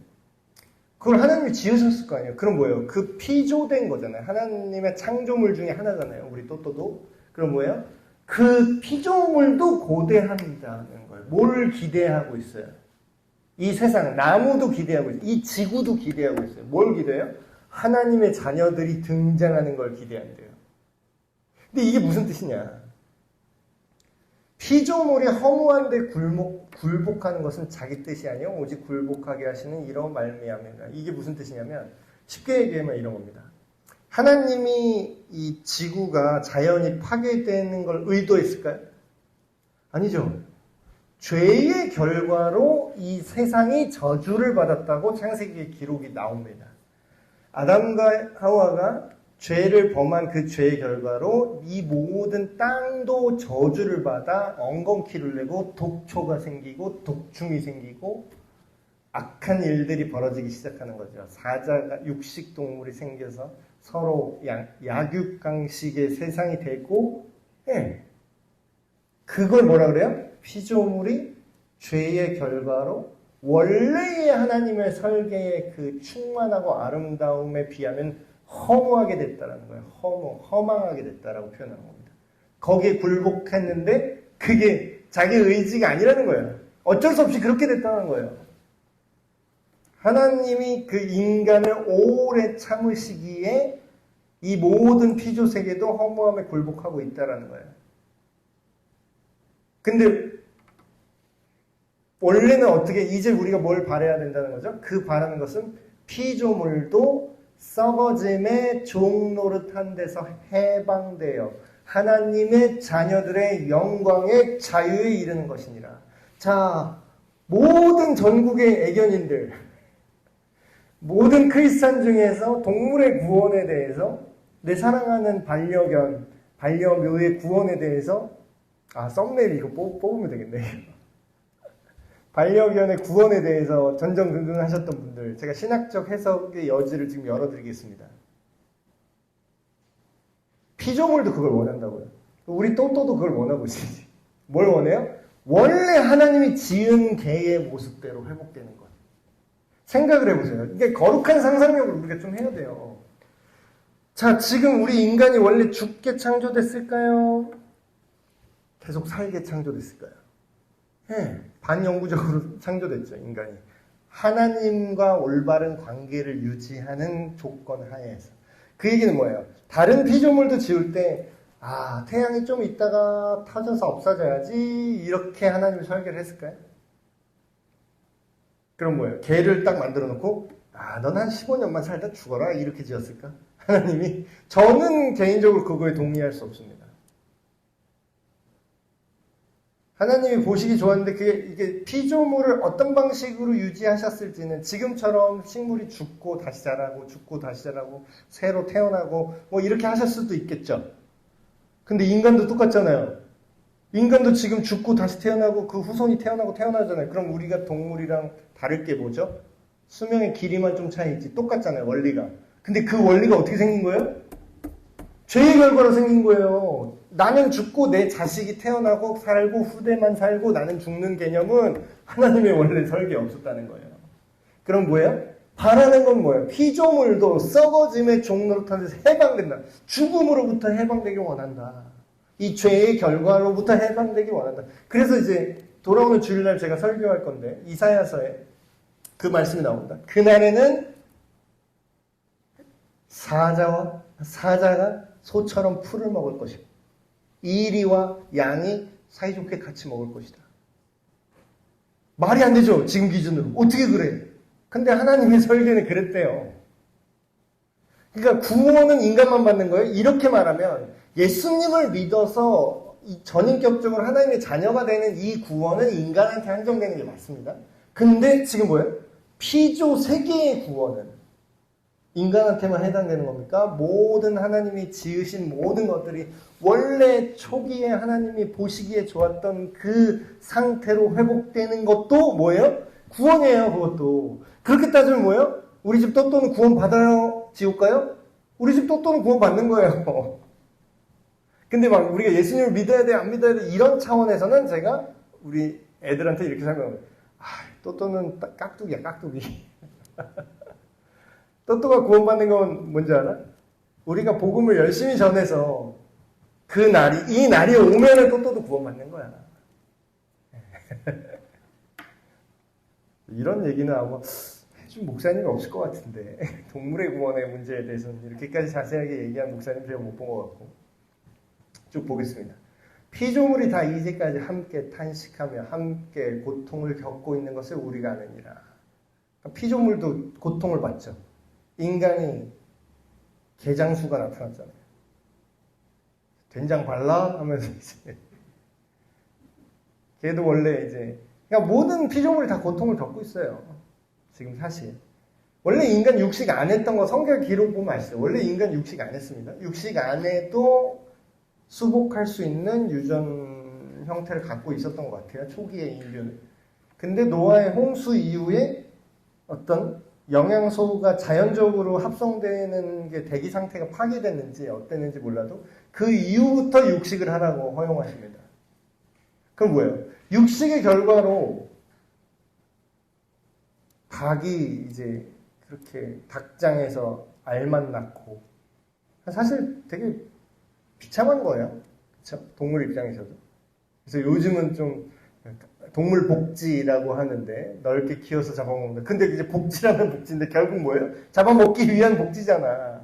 그걸 하나님이 지으셨을 거 아니에요. 그럼 뭐예요? 그 피조된 거잖아요. 하나님의 창조물 중에 하나잖아요. 우리 또또도. 그럼 뭐예요? 그 피조물도 고대한다는 거예요. 뭘 기대하고 있어요? 이 세상, 나무도 기대하고 있어요. 이 지구도 기대하고 있어요. 뭘 기대해요? 하나님의 자녀들이 등장하는 걸 기대한대요. 근데 이게 무슨 뜻이냐? 피조물이 허무한데 굴복하는 것은 자기 뜻이 아니요 오직 굴복하게 하시는 이런 말미암이라. 이게 무슨 뜻이냐면 쉽게 얘기하면 이런 겁니다. 하나님이 이 지구가 자연이 파괴되는 걸 의도했을까요? 아니죠. 죄의 결과로 이 세상이 저주를 받았다고 창세기의 기록이 나옵니다. 아담과 하와가 죄를 범한 그 죄의 결과로 이 모든 땅도 저주를 받아 엉겅퀴를 내고 독초가 생기고 독충이 생기고 악한 일들이 벌어지기 시작하는 거죠. 사자가 육식 동물이 생겨서 서로 약육강식의 세상이 되고, 그걸 뭐라 그래요? 피조물이 죄의 결과로 원래의 하나님의 설계의 그 충만하고 아름다움에 비하면 허무하게 됐다라는 거예요. 허망하게 됐다라고 표현하는 겁니다. 거기에 굴복했는데 그게 자기 의지가 아니라는 거예요. 어쩔 수 없이 그렇게 됐다는 거예요. 하나님이 그 인간을 오래 참으시기에 이 모든 피조 세계도 허무함에 굴복하고 있다라는 거예요. 근데 원래는 어떻게 이제 우리가 뭘 바라야 된다는 거죠? 그 바라는 것은 피조물도 썩어짐의 종노릇한 데서 해방되어 하나님의 자녀들의 영광의 자유에 이르는 것이니라. 자, 모든 전국의 애견인들, 모든 크리스찬 중에서 동물의 구원에 대해서 내 사랑하는 반려견, 반려묘의 구원에 대해서 썸네일 이거 뽑으면 되겠네. 반려견의 구원에 대해서 전전긍긍하셨던 분들, 제가 신학적 해석의 여지를 지금 열어드리겠습니다. 피조물도 그걸 원한다고요. 우리 또또도 그걸 원하고 있지. 뭘 원해요? 원래 하나님이 지은 개의 모습대로 회복되는 것. 생각을 해보세요. 이게 거룩한 상상력을 우리가 좀 해야 돼요. 자, 지금 우리 인간이 원래 죽게 창조됐을까요? 계속 살게 창조됐을까요? 반영구적으로 창조됐죠, 인간이. 하나님과 올바른 관계를 유지하는 조건 하에서. 그 얘기는 뭐예요? 다른 피조물도 지을 때, 태양이 좀 있다가 터져서 없어져야지, 이렇게 하나님이 설계를 했을까요? 그럼 뭐예요? 개를 딱 만들어 놓고, 넌 한 15년만 살다 죽어라, 이렇게 지었을까? 하나님이? 저는 개인적으로 그거에 동의할 수 없습니다. 하나님이 보시기 좋았는데 이게 피조물을 어떤 방식으로 유지하셨을지는 지금처럼 식물이 죽고 다시 자라고 죽고 다시 자라고 새로 태어나고 뭐 이렇게 하실 수도 있겠죠. 근데 인간도 똑같잖아요. 인간도 지금 죽고 다시 태어나고 그 후손이 태어나고 태어나잖아요. 그럼 우리가 동물이랑 다를 게 뭐죠? 수명의 길이만 좀 차이 있지. 똑같잖아요, 원리가. 근데 그 원리가 어떻게 생긴 거예요? 죄의 결과로 생긴 거예요. 나는 죽고 내 자식이 태어나고 살고 후대만 살고 나는 죽는 개념은 하나님의 원래 설계에 없었다는 거예요. 그럼 뭐예요? 바라는 건 뭐예요? 피조물도 썩어짐의 종노릇한 데서 해방된다. 죽음으로부터 해방되기 원한다. 이 죄의 결과로부터 해방되기 원한다. 그래서 이제 돌아오는 주일날 제가 설교할 건데 이사야서에 그 말씀이 나옵니다. 그날에는 사자가 소처럼 풀을 먹을 것이고 이리와 양이 사이좋게 같이 먹을 것이다. 말이 안 되죠. 지금 기준으로. 어떻게 그래? 근데 하나님의 설계는 그랬대요. 그러니까 구원은 인간만 받는 거예요. 이렇게 말하면 예수님을 믿어서 전인격적으로 하나님의 자녀가 되는 이 구원은 인간한테 한정되는 게 맞습니다. 근데 지금 뭐예요? 피조 세계의 구원은 인간한테만 해당되는 겁니까? 모든 하나님이 지으신 모든 것들이 원래 초기에 하나님이 보시기에 좋았던 그 상태로 회복되는 것도 뭐예요? 구원이에요, 그것도. 그렇게 따지면 뭐예요? 우리 집 또또는 구원 받아요? 지옥 가요? 우리 집 또또는 구원 받는 거예요. 근데 막 우리가 예수님을 믿어야 돼, 안 믿어야 돼, 이런 차원에서는 제가 우리 애들한테 이렇게 설명해요. 또또는 깍두기야, 깍두기. 또또가 구원받는 건 뭔지 알아? 우리가 복음을 열심히 전해서 이 날이 오면은 또또도 구원받는 거야. 이런 얘기는 아마 해준 목사님이 없을 것 같은데, 동물의 구원의 문제에 대해서는 이렇게까지 자세하게 얘기한 목사님 제가 못 본 것 같고. 쭉 보겠습니다. 피조물이 다 이제까지 함께 탄식하며 함께 고통을 겪고 있는 것을 우리가 아느니라. 피조물도 고통을 받죠. 인간이 개장수가 나타났잖아요. 된장 발라? 하면서 이제 걔도 원래 이제 그러니까 모든 피조물이 다 고통을 겪고 있어요. 지금 사실. 원래 인간 육식 안 했던 거 성경 기록 보면 아시죠? 원래 인간 육식 안 했습니다. 육식 안 해도 수복할 수 있는 유전 형태를 갖고 있었던 것 같아요. 초기의 인류는. 근데 노아의 홍수 이후에 어떤 영양소가 자연적으로 합성되는 게 대기 상태가 파괴됐는지 어땠는지 몰라도 그 이후부터 육식을 하라고 허용하십니다. 그럼 뭐예요? 육식의 결과로 닭이 이제 그렇게 닭장에서 알만 낳고 사실 되게 비참한 거예요. 그렇죠? 동물 입장에서도. 그래서 요즘은 좀 동물 복지라고 하는데 넓게 키워서 잡아먹는다. 근데 이제 복지라는 복지인데 결국 뭐예요? 잡아먹기 위한 복지잖아.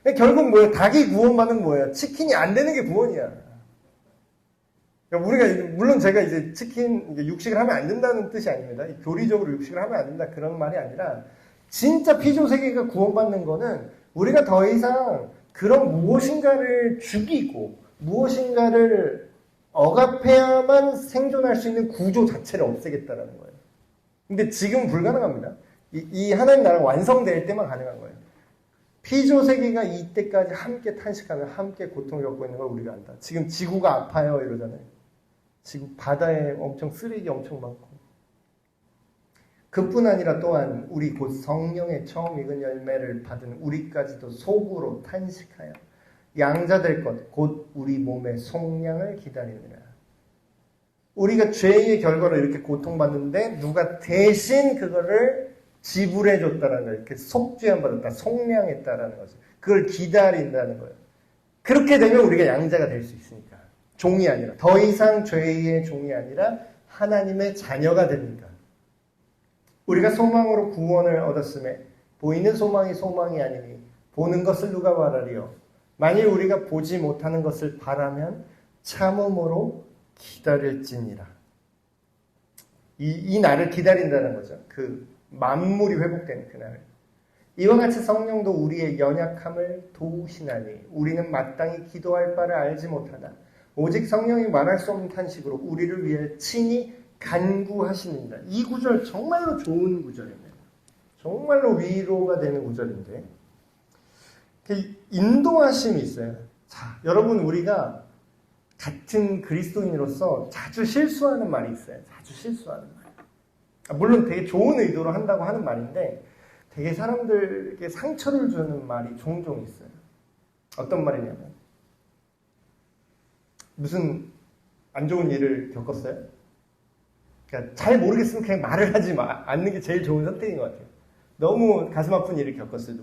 근데 결국 뭐예요? 닭이 구원받는 뭐예요? 치킨이 안 되는 게 구원이야. 그러니까 우리가 물론 제가 이제 치킨 육식을 하면 안 된다는 뜻이 아닙니다. 교리적으로 육식을 하면 안 된다 그런 말이 아니라 진짜 피조 세계가 구원받는 거는 우리가 더 이상 그런 무엇인가를 죽이고 무엇인가를 억압해야만 생존할 수 있는 구조 자체를 없애겠다라는 거예요. 근데 지금은 불가능합니다. 이 하나님 나라가 완성될 때만 가능한 거예요. 피조 세계가 이때까지 함께 탄식하며 함께 고통을 겪고 있는 걸 우리가 안다. 지금 지구가 아파요 이러잖아요. 지금 바다에 엄청 쓰레기 엄청 많고. 그뿐 아니라 또한 우리 곧 성령의 처음 익은 열매를 받은 우리까지도 속으로 탄식하여 양자될 것 곧 우리 몸의 속량을 기다리느라. 우리가 죄의 결과로 이렇게 고통받는데 누가 대신 그거를 지불해 줬다라는 거예요. 이렇게 속죄함 받았다, 속량했다라는 거죠. 그걸 기다린다는 거예요. 그렇게 되면 우리가 양자가 될 수 있으니까. 종이 아니라 더 이상 죄의 종이 아니라 하나님의 자녀가 됩니다. 우리가 소망으로 구원을 얻었음에 보이는 소망이 소망이 아니니 보는 것을 누가 바라리요. 만일 우리가 보지 못하는 것을 바라면 참음으로 기다릴지니라. 이 날을 기다린다는 거죠. 그 만물이 회복되는 그 날을. 이와 같이 성령도 우리의 연약함을 도우시나니 우리는 마땅히 기도할 바를 알지 못하나 오직 성령이 말할 수 없는 탄식으로 우리를 위해 친히 간구하십니다. 이 구절 정말로 좋은 구절입니다. 정말로 위로가 되는 구절인데 인도하심이 있어요. 자, 여러분 우리가 같은 그리스도인으로서 자주 실수하는 말이 있어요. 자주 실수하는 말. 물론 되게 좋은 의도로 한다고 하는 말인데 되게 사람들에게 상처를 주는 말이 종종 있어요. 어떤 말이냐면 무슨 안 좋은 일을 겪었어요? 그러니까 잘 모르겠으면 그냥 말을 하지 않는 게 제일 좋은 선택인 것 같아요. 너무 가슴 아픈 일을 겪었어요.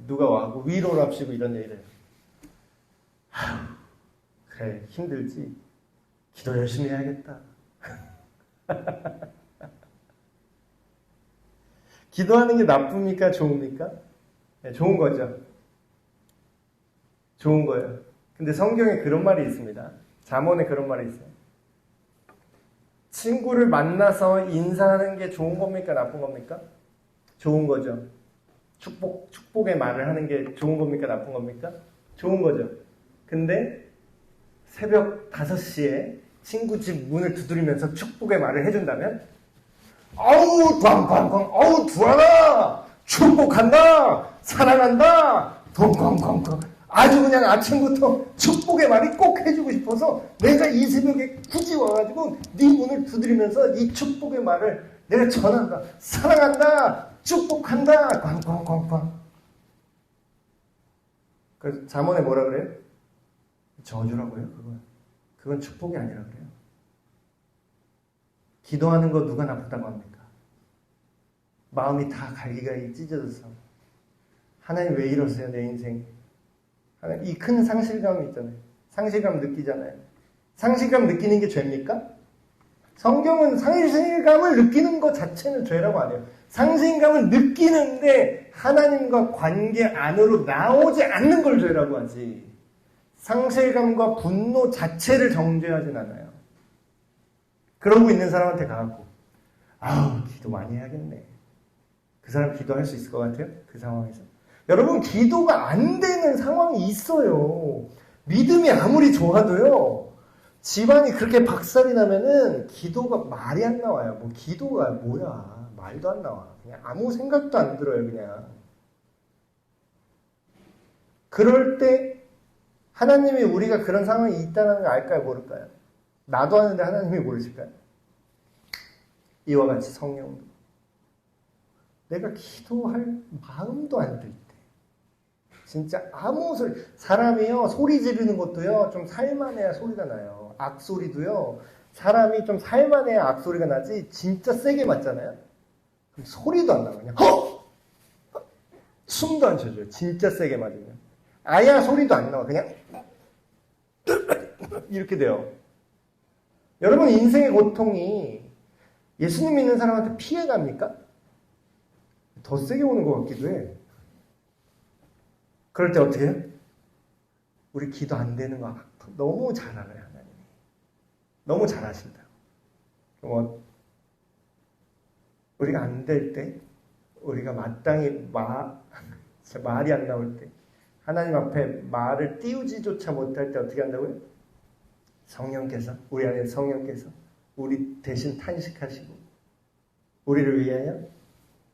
누가 와고 위로를 합시고 이런 얘기를 해요. 그래 힘들지. 기도 열심히 해야겠다. 기도하는 게 나쁩니까? 좋습니까? 네, 좋은 거죠. 좋은 거예요. 근데 성경에 그런 말이 있습니다. 잠언에 그런 말이 있어요. 친구를 만나서 인사하는 게 좋은 겁니까? 나쁜 겁니까? 좋은 거죠. 축복의 말을 하는 게 좋은 겁니까? 나쁜 겁니까? 좋은 거죠. 근데 새벽 5시에 친구 집 문을 두드리면서 축복의 말을 해준다면 아우 꽝꽝꽝 아우 두아나 축복한다 사랑한다 꽝꽝꽝꽝 아주 그냥 아침부터 축복의 말이 꼭 해주고 싶어서 내가 이 새벽에 굳이 와가지고 네 문을 두드리면서 이 축복의 말을 내가 전한다 사랑한다 축복한다! 꽝꽝꽝꽝. 그래서 잠언에 뭐라 그래요? 저주라고요, 그건. 그건 축복이 아니라 그래요. 기도하는 거 누가 나쁘다고 합니까? 마음이 다 갈기갈기 찢어져서 하나님 왜 이러세요, 내 인생? 하나님, 이 큰 상실감이 있잖아요. 상실감 느끼잖아요. 상실감 느끼는 게 죄입니까? 성경은 상실감을 느끼는 것 자체는 죄라고 안 해요. 상실감을 느끼는데 하나님과 관계 안으로 나오지 않는 걸 죄라고 하지. 상실감과 분노 자체를 정죄하진 않아요. 그러고 있는 사람한테 가갖고 아우 기도 많이 해야겠네. 그 사람 기도할 수 있을 것 같아요? 그 상황에서. 여러분 기도가 안 되는 상황이 있어요. 믿음이 아무리 좋아도요. 집안이 그렇게 박살이 나면은 기도가 말이 안 나와요. 뭐 기도가 뭐야. 말도 안 나와. 그냥 아무 생각도 안 들어요. 그냥. 그럴 때 하나님이 우리가 그런 상황이 있다는 걸 알까요? 모를까요? 나도 아는데 하나님이 모르실까요? 이와 같이 성령도. 내가 기도할 마음도 안 들 때. 진짜 아무 소리. 사람이요, 소리 지르는 것도요, 좀 살만해야 소리가 나요. 악소리도요, 사람이 좀 살만해야 악소리가 나지, 진짜 세게 맞잖아요? 그럼 소리도 안 나요. 그냥, 허! 숨도 안 쉬어져요. 진짜 세게 맞으면. 아야 소리도 안 나와. 그냥, 이렇게 돼요. 여러분, 인생의 고통이 예수님 믿는 사람한테 피해갑니까? 더 세게 오는 것 같기도 해. 그럴 때 어떻게 해요? 우리 기도 안 되는 거 너무 잘 알아요, 하나님이. 너무 잘 아신다. 우리가 안 될 때, 우리가 마땅히 말이 안 나올 때, 하나님 앞에 말을 띄우지조차 못할 때 어떻게 한다고요? 성령께서, 우리 안에 성령께서 우리 대신 탄식하시고, 우리를 위하여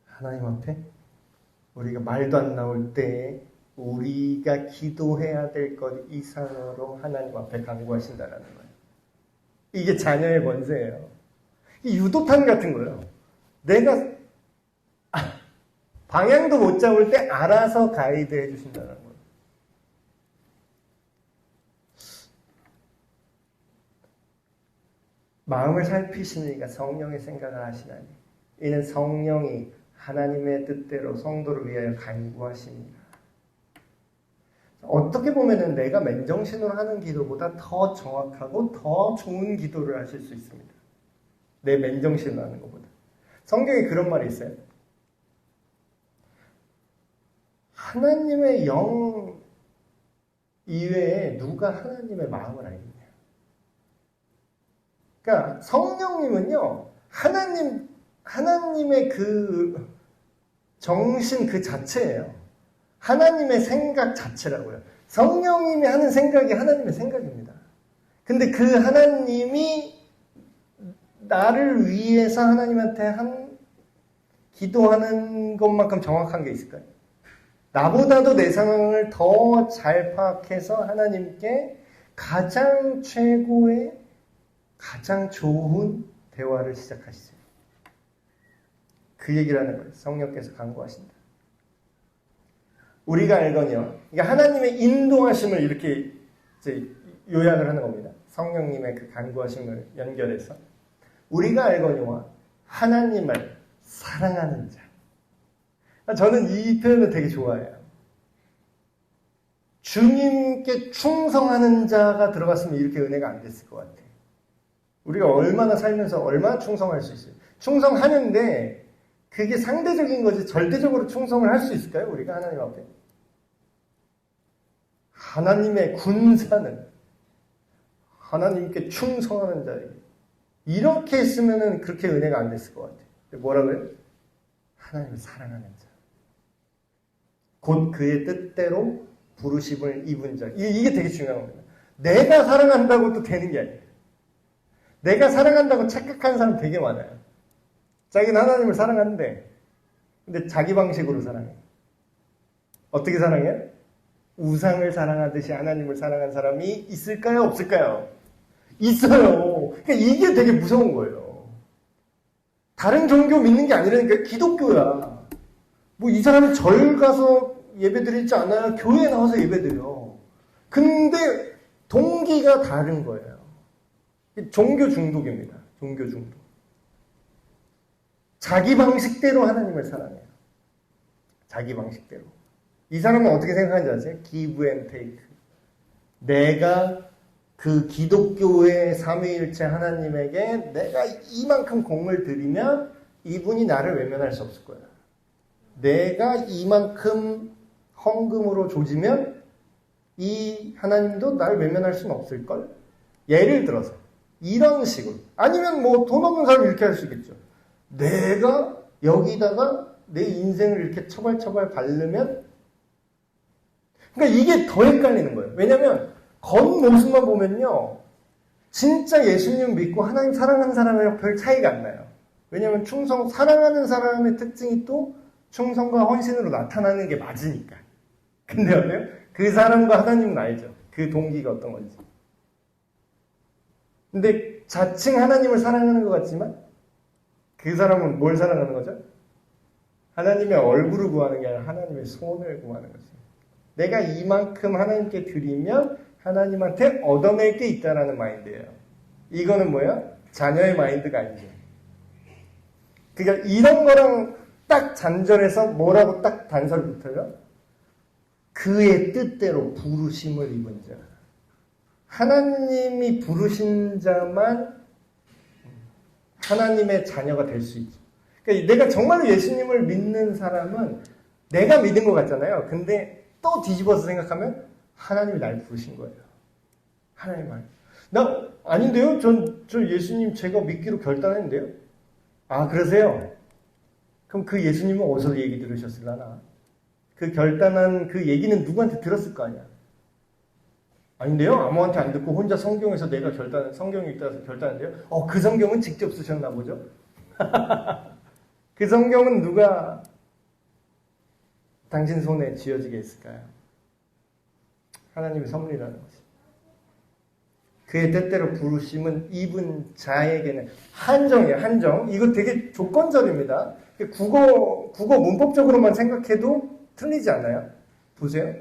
하나님 앞에 우리가 말도 안 나올 때 우리가 기도해야 될 것 이상으로 하나님 앞에 간구하신다라는 거예요. 이게 자녀의 권세예요. 이 유도탄 같은 거예요. 내가 방향도 못 잡을 때 알아서 가이드 해주신다는 거예요. 마음을 살피시니까 성령의 생각을 하시나니 이는 성령이 하나님의 뜻대로 성도를 위하여 간구하십니다. 어떻게 보면은 내가 맨정신으로 하는 기도보다 더 정확하고 더 좋은 기도를 하실 수 있습니다. 내 맨정신으로 하는 것보다. 성경에 그런 말이 있어요. 하나님의 영 이외에 누가 하나님의 마음을 알겠냐. 그러니까 성령님은요, 하나님의 그 정신 그 자체예요. 하나님의 생각 자체라고요. 성령님이 하는 생각이 하나님의 생각입니다. 근데 그 하나님이 나를 위해서 하나님한테 기도하는 것만큼 정확한 게 있을까요? 나보다도 내 상황을 더 잘 파악해서 하나님께 가장 최고의 가장 좋은 대화를 시작하시죠. 그 얘기를 하는 거예요. 성령께서 간구하신다. 우리가 알거니와 그러니까 하나님의 인도하심을 이렇게 이제 요약을 하는 겁니다. 성령님의 그 간구하심을 연결해서 우리가 알거니와 하나님을 사랑하는 자. 저는 이 표현을 되게 좋아해요. 주님께 충성하는 자가 들어갔으면 이렇게 은혜가 안 됐을 것 같아요. 우리가 얼마나 살면서 얼마나 충성할 수 있어요. 충성하는데 그게 상대적인 거지 절대적으로 충성을 할 수 있을까요? 우리가 하나님 앞에. 하나님의 군사는 하나님께 충성하는 자에게 이렇게 했으면 그렇게 은혜가 안 됐을 것 같아요. 뭐라고요? 하나님을 사랑하는 자. 곧 그의 뜻대로 부르심을 입은 자. 이게 되게 중요한 겁니다. 내가 사랑한다고 또 되는 게 아니에요. 내가 사랑한다고 착각하는 사람 되게 많아요. 자기는 하나님을 사랑하는데 근데 자기 방식으로 사랑해. 어떻게 사랑해요? 우상을 사랑하듯이 하나님을 사랑한 사람이 있을까요? 없을까요? 있어요. 그러니까 이게 되게 무서운 거예요. 다른 종교 믿는 게 아니라니까 기독교야. 뭐 이 사람이 절 가서 예배드리지 않아요? 교회에 나와서 예배드려. 근데 동기가 다른 거예요. 종교 중독입니다. 종교 중독. 자기 방식대로 하나님을 사랑해요. 자기 방식대로. 이 사람은 어떻게 생각하는지 아세요? give and take. 내가 그 기독교의 삼위일체 하나님에게 내가 이만큼 공을 들이면 이분이 나를 외면할 수 없을 거야. 내가 이만큼 헌금으로 조지면 이 하나님도 나를 외면할 수는 없을걸? 예를 들어서 이런 식으로. 아니면 뭐 돈 없는 사람이 이렇게 할 수 있겠죠. 내가 여기다가 내 인생을 이렇게 처발처발 바르면, 그러니까 이게 더 헷갈리는 거예요. 왜냐면 겉모습만 보면요, 진짜 예수님 믿고 하나님 사랑하는 사람이랑 별 차이가 안 나요. 왜냐면 사랑하는 사람의 특징이 또 충성과 헌신으로 나타나는 게 맞으니까. 근데 어때요? 그 사람과 하나님은 알죠. 그 동기가 어떤 건지. 근데 자칭 하나님을 사랑하는 것 같지만 그 사람은 뭘 사랑하는 거죠? 하나님의 얼굴을 구하는 게 아니라 하나님의 손을 구하는 거죠. 내가 이만큼 하나님께 드리면 하나님한테 얻어낼 게 있다라는 마인드예요. 이거는 뭐야? 자녀의 마인드가 아니죠. 그러니까 이런 거랑 딱 잔절해서 뭐라고 딱 단서를 붙어요? 그의 뜻대로 부르심을 입은 자. 하나님이 부르신 자만 하나님의 자녀가 될 수 있죠. 그러니까 내가 정말로 예수님을 믿는 사람은 내가 믿은 것 같잖아요. 근데 또 뒤집어서 생각하면 하나님이 날 부르신 거예요. 하나님 말. 나 아닌데요? 저 예수님 제가 믿기로 결단했는데요? 아, 그러세요? 그럼 그 예수님은 어디서 얘기 들으셨을라나? 그 결단한 그 얘기는 누구한테 들었을 거 아니야? 아닌데요? 아무한테 안 듣고 혼자 성경에서 내가 성경에 있다서 결단한대요? 그 성경은 직접 쓰셨나 보죠? 그 성경은 누가 당신 손에 쥐어지게 했을까요? 하나님의 선물이라는 거지. 그의 뜻대로 부르심은 입은 자에게는 한정이에요, 한정. 이거 되게 조건절입니다. 국어 문법적으로만 생각해도 틀리지 않아요? 보세요.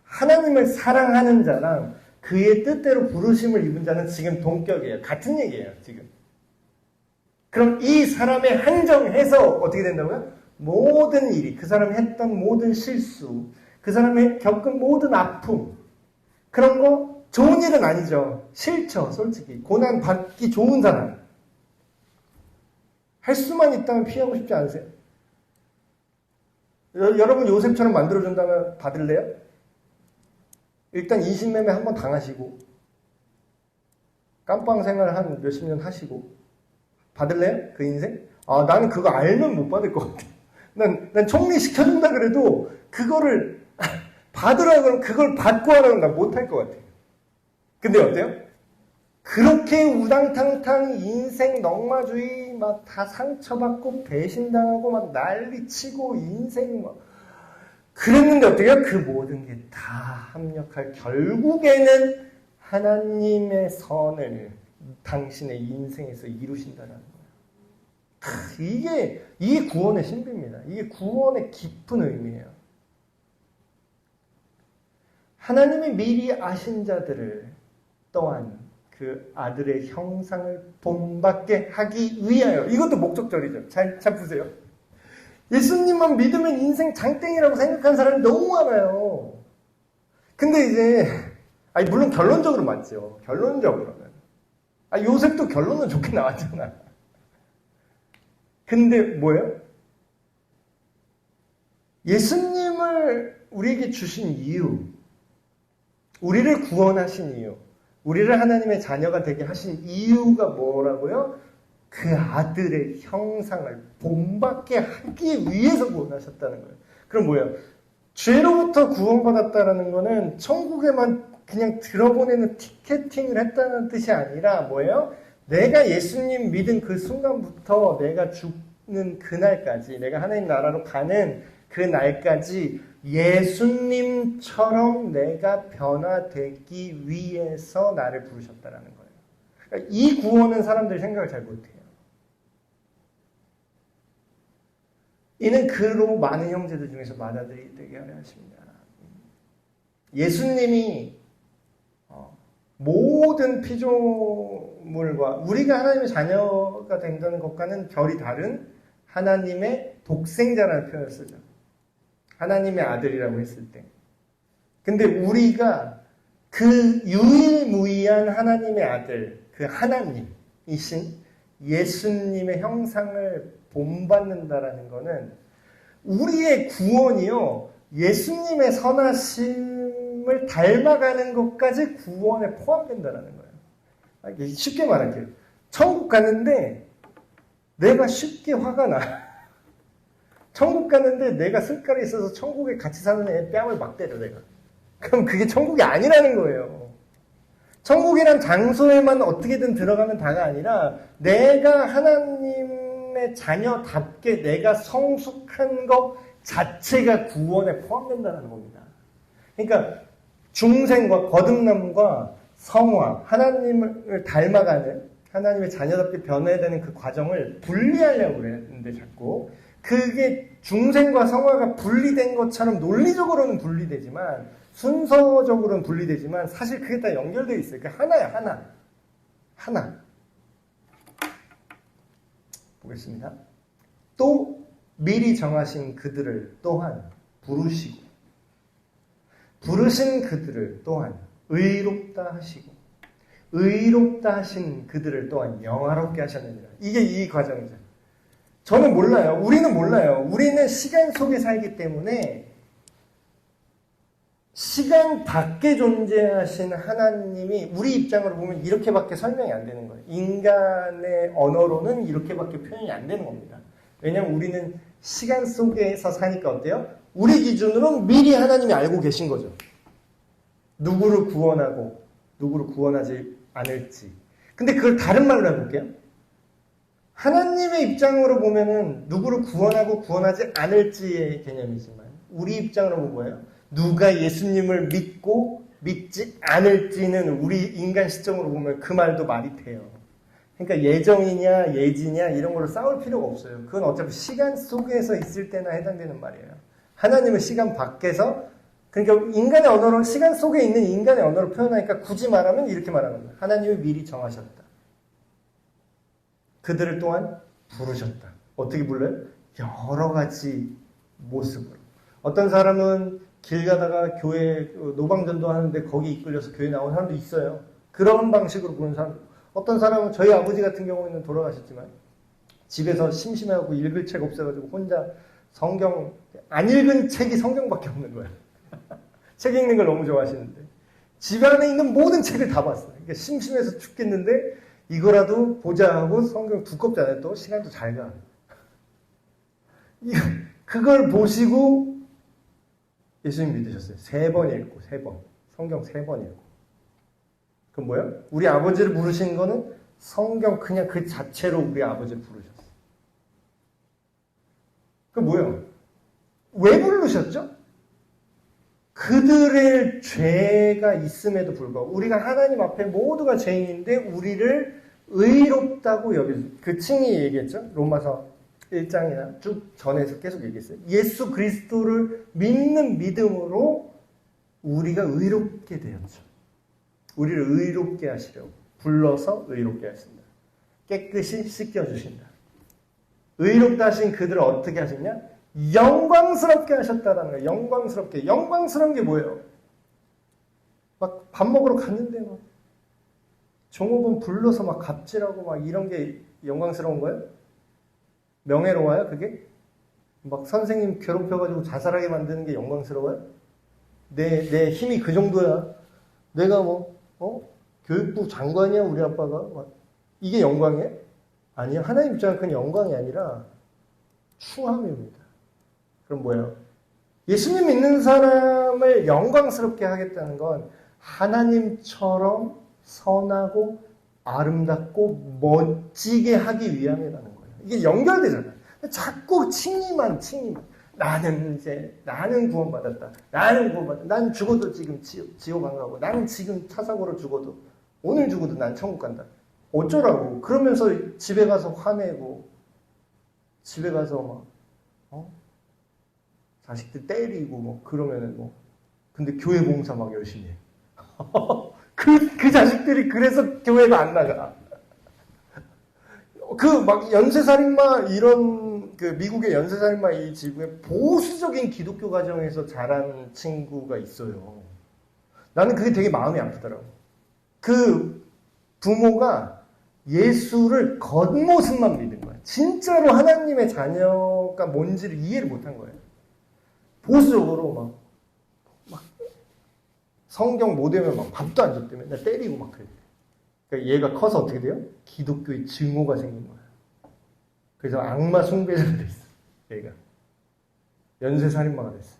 하나님을 사랑하는 자랑 그의 뜻대로 부르심을 입은 자는 지금 동격이에요. 같은 얘기예요, 지금. 그럼 이 사람의 한정해서 어떻게 된다고요? 모든 일이, 그 사람이 했던 모든 실수, 그 사람이 겪은 모든 아픔, 그런 거 좋은 일은 아니죠. 싫죠, 솔직히. 고난 받기 좋은 사람. 할 수만 있다면 피하고 싶지 않으세요? 여러분 요셉처럼 만들어준다면 받을래요? 일단 인신매매 한번 당하시고 깜빵 생활 한 몇십 년 하시고 받을래요? 그 인생? 아, 나는 그거 알면 못 받을 것 같아. 난 총리 시켜준다 그래도 그거를 받으라고 하면 그걸 받고 하라고 난 못할 것 같아. 근데 어때요? 그렇게 우당탕탕 인생 넉마주의 막 다 상처받고 배신당하고 막 난리치고 인생 막 그랬는데 어떻게 해요? 그 모든 게 다 합력할 결국에는 하나님의 선을 당신의 인생에서 이루신다는 거예요. 이게 구원의 신비입니다. 이게 구원의 깊은 의미예요. 하나님이 미리 아신 자들을 또한 그 아들의 형상을 본받게 하기 위하여. 이것도 목적절이죠. 잘 보세요. 예수님만 믿으면 인생 장땡이라고 생각하는 사람이 너무 많아요. 근데 이제 물론 결론적으로 맞죠. 결론적으로는. 요셉도 결론은 좋게 나왔잖아. 근데 뭐예요? 예수님을 우리에게 주신 이유, 우리를 구원하신 이유, 우리를 하나님의 자녀가 되게 하신 이유가 뭐라고요? 그 아들의 형상을 본받게 하기 위해서 구원하셨다는 거예요. 그럼 뭐예요? 죄로부터 구원받았다는 거는 천국에만 그냥 들어보내는 티켓팅을 했다는 뜻이 아니라 뭐예요? 내가 예수님 믿은 그 순간부터 내가 죽는 그날까지, 내가 하나님 나라로 가는 그 날까지 예수님처럼 내가 변화되기 위해서 나를 부르셨다는 거예요. 그러니까 이 구원은 사람들이 생각을 잘 못해요. 이는 그로 많은 형제들 중에서 맏아들이 되게 하려 하십니다. 예수님이 모든 피조물과 우리가 하나님의 자녀가 된다는 것과는 결이 다른 하나님의 독생자라는 표현을 쓰죠. 하나님의 아들이라고 했을 때. 근데 우리가 그 유일무이한 하나님의 아들, 그 하나님이신 예수님의 형상을 본받는다라는 것은 우리의 구원이요, 예수님의 선하심을 닮아가는 것까지 구원에 포함된다는 거예요. 쉽게 말할게요. 천국 갔는데 내가 쉽게 화가 나. 천국 갔는데 내가 쓸깔이 있어서 천국에 같이 사는 애 뺨을 막 때려, 내가. 그럼 그게 천국이 아니라는 거예요. 천국이란 장소에만 어떻게든 들어가면 다가 아니라 내가 하나님의 자녀답게 내가 성숙한 것 자체가 구원에 포함된다는 겁니다. 그러니까 중생과 거듭남과 성화, 하나님을 닮아가는 하나님의 자녀답게 변해야 되는 그 과정을 분리하려고 그랬는데 자꾸 그게 중생과 성화가 분리된 것처럼 논리적으로는 분리되지만 순서적으로는 분리되지만 사실 그게 다 연결되어 있어요. 그게 하나야, 하나. 보겠습니다. 또 미리 정하신 그들을 또한 부르시고 부르신 그들을 또한 의롭다 하시고 의롭다 하신 그들을 또한 영화롭게 하셨느니라. 이게 이 과정이죠. 저는 몰라요. 우리는 몰라요. 우리는 시간 속에 살기 때문에 시간 밖에 존재하신 하나님이 우리 입장으로 보면 이렇게밖에 설명이 안 되는 거예요. 인간의 언어로는 이렇게밖에 표현이 안 되는 겁니다. 왜냐하면 우리는 시간 속에서 사니까 어때요? 우리 기준으로는 미리 하나님이 알고 계신 거죠. 누구를 구원하고 누구를 구원하지 않을지. 근데 그걸 다른 말로 해볼게요. 하나님의 입장으로 보면은 누구를 구원하고 구원하지 않을지의 개념이지만 우리 입장으로 보면 뭐예요? 누가 예수님을 믿고 믿지 않을지는 우리 인간 시점으로 보면 그 말도 말이 돼요. 그러니까 예정이냐 예지냐 이런 걸로 싸울 필요가 없어요. 그건 어차피 시간 속에서 있을 때나 해당되는 말이에요. 하나님은 시간 밖에서, 그러니까 인간의 언어로, 시간 속에 있는 인간의 언어로 표현하니까 굳이 말하면 이렇게 말하는 거예요. 하나님이 미리 정하셨다. 그들을 또한 부르셨다. 어떻게 불러요? 여러 가지 모습으로. 어떤 사람은 길 가다가 교회 노방전도 하는데 거기 이끌려서 교회 나온 사람도 있어요. 그런 방식으로 보는 사람. 어떤 사람은 저희 아버지 같은 경우에는 돌아가셨지만 집에서 심심해갖고 읽을 책 없어가지고 혼자 성경, 안 읽은 책이 성경밖에 없는 거예요. 책 읽는 걸 너무 좋아하시는데 집 안에 있는 모든 책을 다 봤어요. 그러니까 심심해서 죽겠는데 이거라도 보자 하고 성경 두껍잖아요. 또 시간도 잘 가. 그걸 보시고 예수님 믿으셨어요. 3번 읽고 3번. 성경 3번 읽고. 그럼 뭐예요? 우리 아버지를 부르신 거는 성경 그냥 그 자체로 우리 아버지를 부르셨어요. 그 뭐예요? 왜 부르셨죠? 그들의 죄가 있음에도 불구하고 우리가 하나님 앞에 모두가 죄인인데 우리를 의롭다고 여기서 그 층이 얘기했죠. 로마서 1장이나 쭉 전에서 계속 얘기했어요. 예수 그리스도를 믿는 믿음으로 우리가 의롭게 되었죠. 우리를 의롭게 하시려고 불러서 의롭게 하신다. 깨끗이 씻겨주신다. 의롭다 하신 그들을 어떻게 하셨냐? 영광스럽게 하셨다라는 거예요. 영광스럽게. 영광스러운 게 뭐예요? 막 밥 먹으러 갔는데 막 종업원 불러서 막 갑질하고 막 이런 게 영광스러운 거예요? 명예로워요, 그게? 막 선생님 괴롭혀가지고 자살하게 만드는 게 영광스러워요? 내 힘이 그 정도야. 내가 교육부 장관이야, 우리 아빠가. 막 이게 영광이에요? 아니요. 하나님 입장은 그건 영광이 아니라 추함입니다. 그럼 뭐예요? 예수님 믿는 사람을 영광스럽게 하겠다는 건 하나님처럼 선하고 아름답고 멋지게 하기 위함이라는 거예요. 이게 연결되잖아요. 자꾸 칭의만. 나는 구원받았다. 난 죽어도 지금 지옥 안 가고, 나는 지금 차 사고로 죽어도, 오늘 죽어도 난 천국 간다. 어쩌라고. 그러면서 집에 가서 화내고, 집에 가서 자식들 때리고 뭐 그러면은 뭐 근데 교회 봉사 막 열심히 해. 그 자식들이 그래서 교회가 안 나가. 그 막 연쇄살인마 이런 그 미국의 연쇄살인마 이 지구에 보수적인 기독교 가정에서 자란 친구가 있어요. 나는 그게 되게 마음이 아프더라고. 그 부모가 예수를 겉모습만 믿은 거야. 진짜로 하나님의 자녀가 뭔지를 이해를 못한 거예요. 보수적으로 막 성경 못 외우면 막 밥도 안 줬대. 맨날 때리고 막 그래. 그러니까 얘가 커서 어떻게 돼요? 기독교의 증오가 생긴 거야. 그래서 악마 숭배자가 됐어. 얘가. 연쇄살인마가 됐어.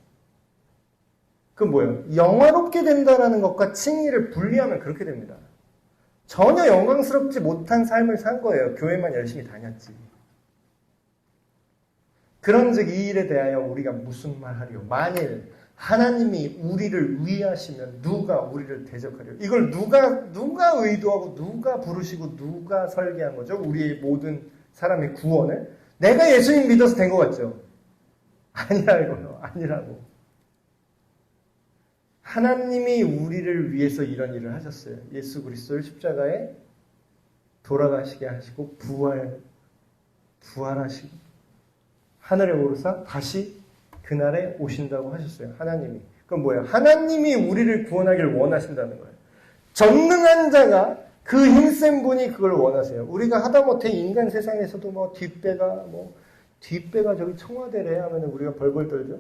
그건 뭐예요? 영화롭게 된다라는 것과 칭의를 분리하면 그렇게 됩니다. 전혀 영광스럽지 못한 삶을 산 거예요. 교회만 열심히 다녔지. 그런즉 이 일에 대하여 우리가 무슨 말 하리요? 만일 하나님이 우리를 위하시면 누가 우리를 대적하리요? 이걸 누가 의도하고 누가 부르시고 누가 설계한 거죠? 우리의 모든 사람의 구원을? 내가 예수님 믿어서 된 것 같죠? 아니라고요. 아니라고. 하나님이 우리를 위해서 이런 일을 하셨어요. 예수 그리스도를 십자가에 돌아가시게 하시고 부활하시고 하늘에 오르사 다시 그날에 오신다고 하셨어요. 하나님이. 그럼 뭐예요? 하나님이 우리를 구원하기를 원하신다는 거예요. 전능한 자가 그 힘센 분이 그걸 원하세요. 우리가 하다못해 인간 세상에서도 뒷배가 저기 청와대래 하면 우리가 벌벌 떨죠.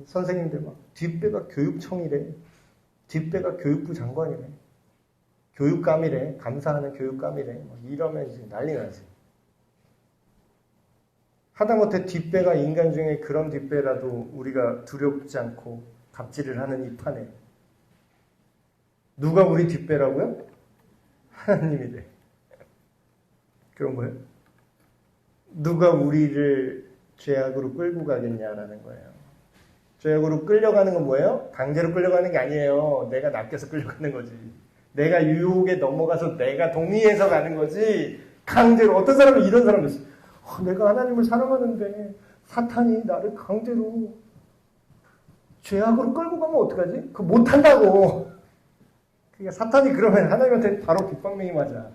선생님들 막 뒷배가 교육청이래. 뒷배가 교육부 장관이래. 교육감이래. 감사하는 교육감이래. 막 이러면 이제 난리 나지. 하다못해 뒷배가 인간 중에 그런 뒷배라도 우리가 두렵지 않고 갑질을 하는 이 판에 누가 우리 뒷배라고요? 하나님이래. 그런 거예요. 누가 우리를 죄악으로 끌고 가겠냐라는 거예요. 죄악으로 끌려가는 건 뭐예요? 강제로 끌려가는 게 아니에요. 내가 낚여서 끌려가는 거지. 내가 유혹에 넘어가서 내가 동의해서 가는 거지. 강제로. 어떤 사람은 이런 사람도 있어요. 내가 하나님을 사랑하는데 사탄이 나를 강제로 죄악으로 끌고 가면 어떡하지? 그거 못한다고. 그러니까 사탄이 그러면 하나님한테 바로 빗방맹이 맞아.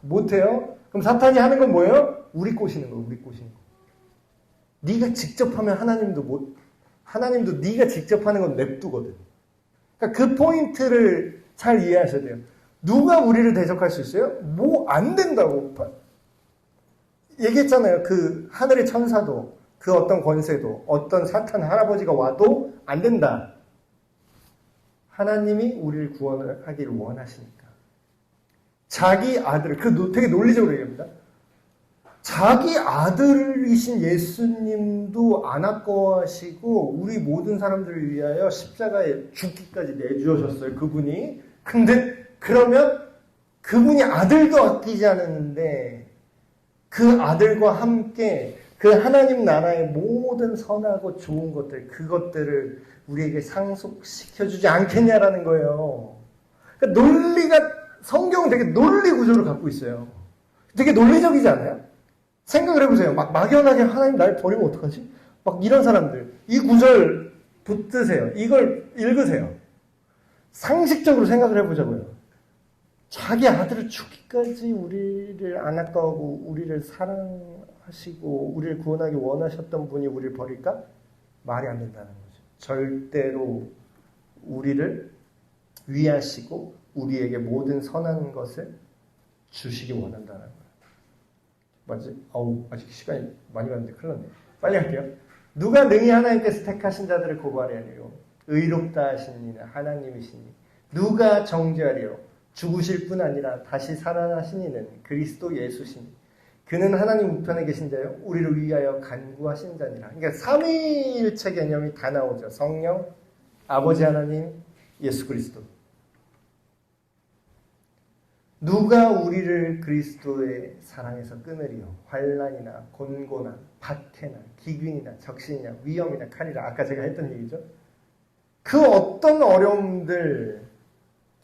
못해요? 그럼 사탄이 하는 건 뭐예요? 우리 꼬시는 거. 네가 직접 하면 하나님도 네가 직접 하는 건 냅두거든. 그러니까 그 포인트를 잘 이해하셔야 돼요. 누가 우리를 대적할 수 있어요? 뭐 안 된다고. 얘기했잖아요. 그 하늘의 천사도 그 어떤 권세도 어떤 사탄 할아버지가 와도 안 된다. 하나님이 우리를 구원을 하기를 원하시니까. 자기 아들을, 되게 논리적으로 얘기합니다. 자기 아들이신 예수님도 안 아까워하시고 우리 모든 사람들을 위하여 십자가에 죽기까지 내주셨어요. 그분이. 근데 그러면 그분이 아들도 아끼지 않았는데 그 아들과 함께 그 하나님 나라의 모든 선하고 좋은 것들, 그것들을 우리에게 상속시켜주지 않겠냐라는 거예요. 그러니까 성경은 되게 논리 구조를 갖고 있어요. 되게 논리적이지 않아요? 생각을 해보세요. 막연하게 하나님 날 버리면 어떡하지? 막 이런 사람들. 이 구절 붙드세요. 이걸 읽으세요. 상식적으로 생각을 해보자고요. 자기 아들을 죽기까지 우리를 안 아까워하고 우리를 사랑하시고 우리를 구원하기 원하셨던 분이 우리를 버릴까? 말이 안 된다는 거죠. 절대로 우리를 위하시고 우리에게 모든 선한 것을 주시기 원한다는 거예요. 맞지? 아직 시간이 많이 갔는데 큰일 났네. 빨리 할게요. 누가 능히 하나님께서 택하신 자들을 고발하리요? 의롭다 하신 이는 하나님이시니. 누가 정죄하리요? 죽으실 뿐 아니라 다시 살아나신 이는 그리스도 예수시니. 그는 하나님 우편에 계신 자요 우리를 위하여 간구하신 자니라. 그러니까 삼위일체 개념이 다 나오죠. 성령, 아버지 하나님, 예수 그리스도. 누가 우리를 그리스도의 사랑에서 끊으리요? 환난이나 곤고나 박해나 기근이나 적신이나 위험이나 칼이라. 아까 제가 했던 얘기죠. 그 어떤 어려움들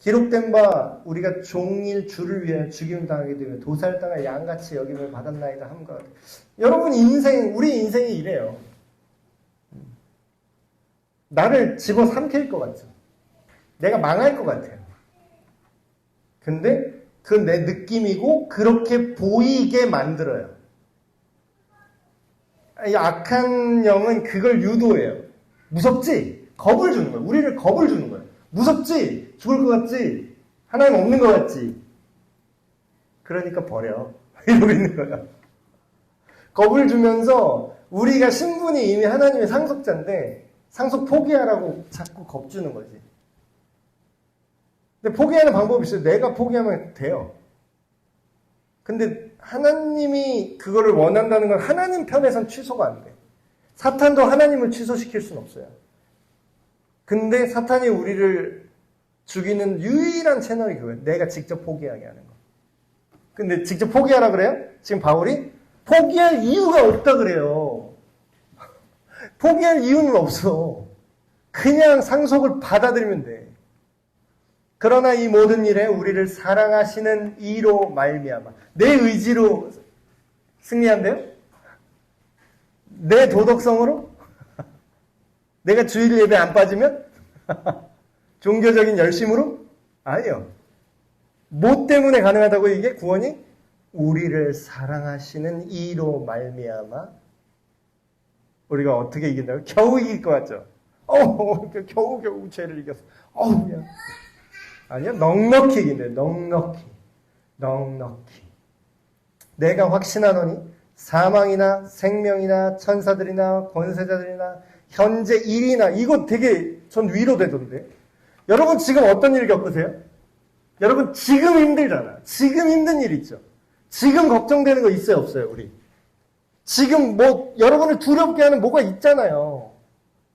기록된 바 우리가 종일 주를 위하여 죽임을 당하게 되며 도살당할 양같이 여김을 받았나이다 함과 같아. 여러분 우리 인생이 이래요. 나를 집어삼킬 것 같죠. 내가 망할 것 같아요. 근데 그건 내 느낌이고 그렇게 보이게 만들어요. 이 악한 영은 그걸 유도해요. 무섭지? 겁을 주는 거예요. 우리를 겁을 주는 거예요. 무섭지? 죽을 것 같지? 하나님 없는 것 같지? 그러니까 버려. 이러고 있는 거야. 겁을 주면서 우리가 신분이 이미 하나님의 상속자인데 상속 포기하라고 자꾸 겁주는 거지. 근데 포기하는 방법이 있어요. 내가 포기하면 돼요. 근데 하나님이 그거를 원한다는 건 하나님 편에선 취소가 안 돼. 사탄도 하나님을 취소시킬 수는 없어요. 근데 사탄이 우리를 죽이는 유일한 채널이 그거예요. 내가 직접 포기하게 하는 거. 근데 직접 포기하라 그래요? 지금 바울이 포기할 이유가 없다 그래요. 포기할 이유는 없어. 그냥 상속을 받아들이면 돼. 그러나 이 모든 일에 우리를 사랑하시는 이로 말미암아. 내 의지로 승리한대요? 내 도덕성으로? 내가 주일 예배 안 빠지면? 종교적인 열심으로? 아니요. 뭐 때문에 가능하다고 이게 구원이? 우리를 사랑하시는 이로 말미암아. 우리가 어떻게 이긴다고? 겨우 이길 것 같죠? 겨우 죄를 이겼어. 야. 아니요, 넉넉히 이긴대. 넉넉히. 내가 확신하노니 사망이나 생명이나 천사들이나 권세자들이나 현재 일이나 이거 되게 전 위로되던데. 여러분 지금 어떤 일 겪으세요? 여러분 지금 힘들잖아. 지금 힘든 일 있죠. 지금 걱정되는 거 있어요, 없어요, 우리? 지금 여러분을 두렵게 하는 뭐가 있잖아요.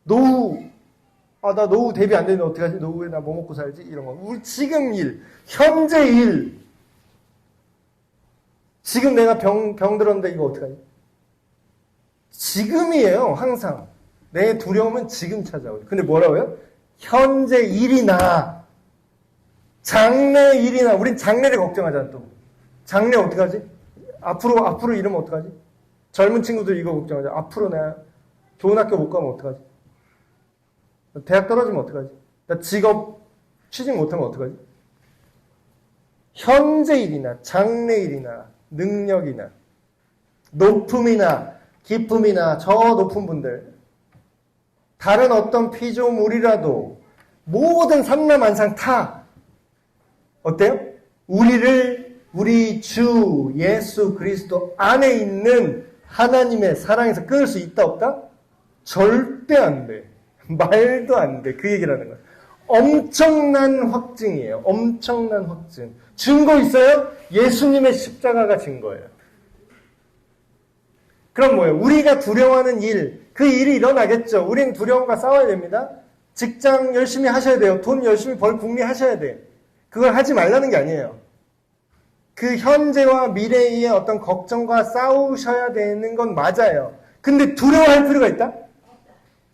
노후. 나 노후 대비 안 되는데 어떡하지? 노후에 나 뭐 먹고 살지? 이런 거. 우리 지금 일, 현재 일. 지금 내가 병 들었는데 이거 어떡하지? 지금이에요, 항상. 내 두려움은 지금 찾아오죠. 근데 뭐라고요? 현재 일이나, 장래 일이나, 우린 장래를 걱정하잖아, 또. 장래 어떡하지? 앞으로 이러면 어떡하지? 젊은 친구들 이거 걱정하죠. 앞으로 내가 좋은 학교 못 가면 어떡하지? 대학 떨어지면 어떡하지? 나 직업 취직 못하면 어떡하지? 현재 일이나 장래 일이나 능력이나 높음이나 기쁨이나 저 높은 분들 다른 어떤 피조물이라도 모든 삼라만상 다 어때요? 우리 주 예수 그리스도 안에 있는 하나님의 사랑에서 끊을 수 있다 없다? 절대 안 돼. 말도 안 돼. 그 얘기를 하는 거예요. 엄청난 확증이에요. 엄청난 확증. 증거 있어요? 예수님의 십자가가 증거예요. 그럼 뭐예요? 우리가 두려워하는 일, 그 일이 일어나겠죠. 우린 두려움과 싸워야 됩니다. 직장 열심히 하셔야 돼요. 돈 열심히 벌 궁리하셔야 돼요. 그걸 하지 말라는 게 아니에요. 그 현재와 미래의 어떤 걱정과 싸우셔야 되는 건 맞아요. 근데 두려워할 필요가 있다?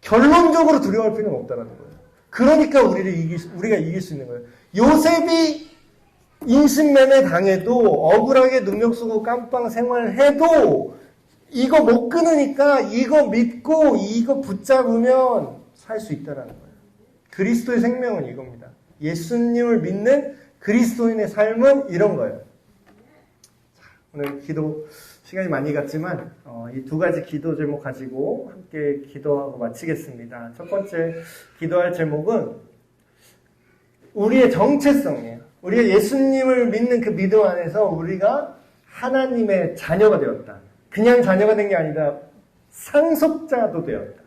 결론적으로 두려워할 필요는 없다는 거예요. 그러니까 우리가 이길 수 있는 거예요. 요셉이 인신매매 당해도 억울하게 능력 쓰고 깜빵 생활해도 이거 못 끊으니까 이거 믿고 이거 붙잡으면 살 수 있다는 거예요. 그리스도의 생명은 이겁니다. 예수님을 믿는 그리스도인의 삶은 이런 거예요. 자, 오늘 기도 시간이 많이 갔지만 이 두 가지 기도 제목 가지고 함께 기도하고 마치겠습니다. 첫 번째 기도할 제목은 우리의 정체성이에요. 우리가 예수님을 믿는 그 믿음 안에서 우리가 하나님의 자녀가 되었다. 그냥 자녀가 된 게 아니라 상속자도 되었다.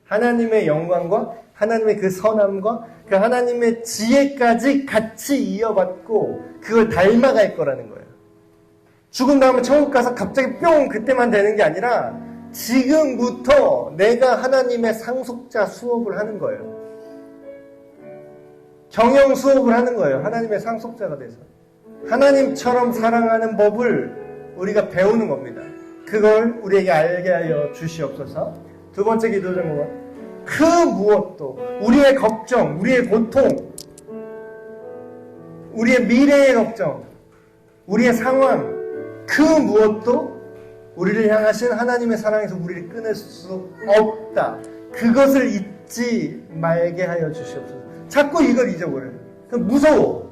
하나님의 영광과 하나님의 그 선함과 그 하나님의 지혜까지 같이 이어받고 그걸 닮아갈 거라는 거예요. 죽은 다음에 천국 가서 갑자기 뿅 그때만 되는 게 아니라 지금부터 내가 하나님의 상속자 수업을 하는 거예요. 경영 수업을 하는 거예요. 하나님의 상속자가 돼서. 하나님처럼 사랑하는 법을 우리가 배우는 겁니다. 그걸 우리에게 알게 하여 주시옵소서. 두 번째 기도 제목은 그 무엇도 우리의 걱정, 우리의 고통, 우리의 미래의 걱정, 우리의 상황, 그 무엇도 우리를 향하신 하나님의 사랑에서 우리를 끊을 수 없다. 그것을 잊지 말게 하여 주시옵소서. 자꾸 이걸 잊어버려요. 무서워.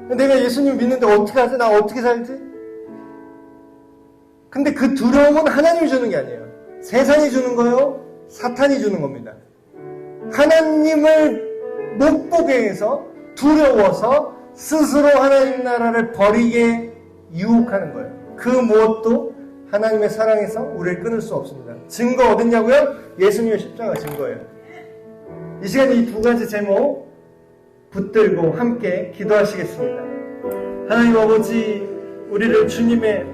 내가 예수님 믿는데 어떻게 하지? 나 어떻게 살지? 근데 그 두려움은 하나님이 주는 게 아니에요. 세상이 주는 거요, 사탄이 주는 겁니다. 하나님을 못 보게 해서 두려워서 스스로 하나님 나라를 버리게 유혹하는 거예요. 그 무엇도 하나님의 사랑에서 우리를 끊을 수 없습니다. 증거 어딨냐고요? 예수님의 십자가 증거예요. 이 시간에 이 두 가지 제목 붙들고 함께 기도하시겠습니다. 하나님 아버지, 우리를 주님의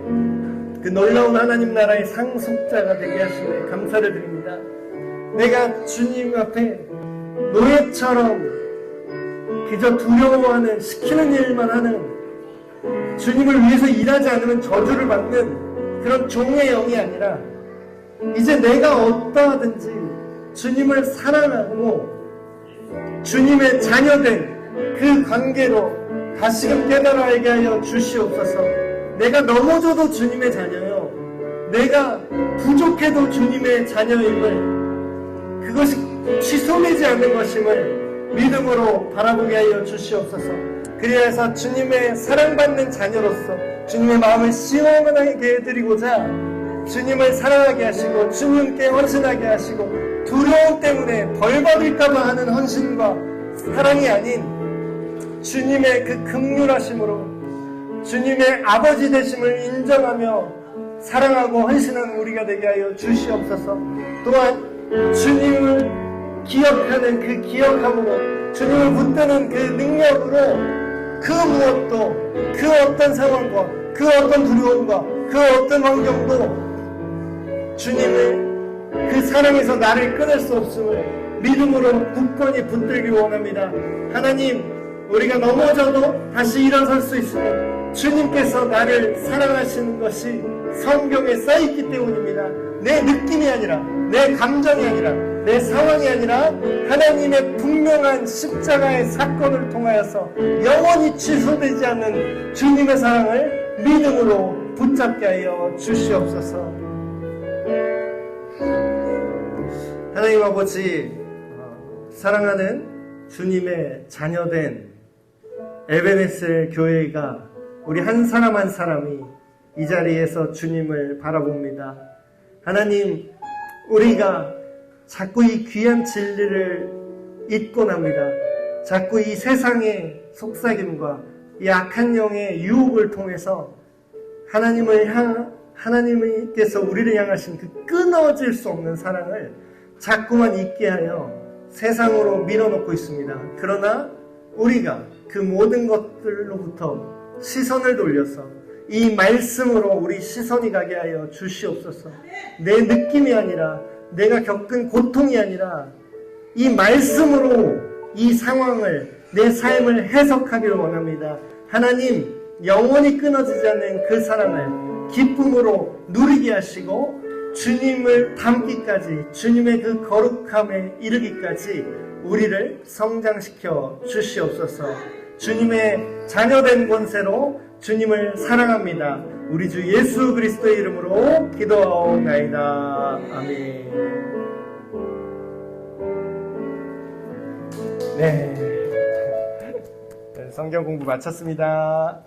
그 놀라운 하나님 나라의 상속자가 되게 하시니 감사를 드립니다. 내가 주님 앞에 노예처럼 그저 두려워하는, 시키는 일만 하는, 주님을 위해서 일하지 않으면 저주를 받는 그런 종의 영이 아니라 이제 내가 어떠하든지 주님을 사랑하고 주님의 자녀된 그 관계로 다시금 깨달아 알게 하여 주시옵소서. 내가 넘어져도 주님의 자녀요, 내가 부족해도 주님의 자녀임을, 그것이 취소되지 않는 것임을 믿음으로 바라보게 하여 주시옵소서. 그리하여서 주님의 사랑받는 자녀로서 주님의 마음을 시원하게 해드리고자 주님을 사랑하게 하시고 주님께 헌신하게 하시고, 두려움 때문에 벌 받을까봐 하는 헌신과 사랑이 아닌 주님의 그 긍휼하심으로 주님의 아버지 되심을 인정하며 사랑하고 헌신하는 우리가 되게 하여 주시옵소서. 또한 주님을 기억하는 그 기억함으로, 주님을 붙드는 그 능력으로 그 무엇도, 그 어떤 상황과 그 어떤 두려움과 그 어떤 환경도 주님의 그 사랑에서 나를 끊을 수 없음을 믿음으로 굳건히 붙들기 원합니다. 하나님, 우리가 넘어져도 다시 일어설 수 있으면 주님께서 나를 사랑하시는 것이 성경에 써있기 때문입니다. 내 느낌이 아니라, 내 감정이 아니라, 내 상황이 아니라 하나님의 분명한 십자가의 사건을 통하여서 영원히 취소되지 않는 주님의 사랑을 믿음으로 붙잡게 하여 주시옵소서. 하나님 아버지, 사랑하는 주님의 자녀된 에베네셀 교회가, 우리 한 사람 한 사람이 이 자리에서 주님을 바라봅니다. 하나님, 우리가 자꾸 이 귀한 진리를 잊곤 합니다. 자꾸 이 세상의 속삭임과 이 악한 영의 유혹을 통해서 하나님께서 우리를 향하신 그 끊어질 수 없는 사랑을 자꾸만 잊게 하여 세상으로 밀어넣고 있습니다. 그러나 우리가 그 모든 것들로부터 시선을 돌려서 이 말씀으로 우리 시선이 가게 하여 주시옵소서. 내 느낌이 아니라, 내가 겪은 고통이 아니라 이 말씀으로 이 상황을, 내 삶을 해석하기를 원합니다. 하나님, 영원히 끊어지지 않는 그 사랑을 기쁨으로 누리게 하시고 주님을 닮기까지, 주님의 그 거룩함에 이르기까지 우리를 성장시켜 주시옵소서. 주님의 자녀된 권세로 주님을 사랑합니다. 우리 주 예수 그리스도의 이름으로 기도하옵나이다. 아멘. 네. 성경 공부 마쳤습니다.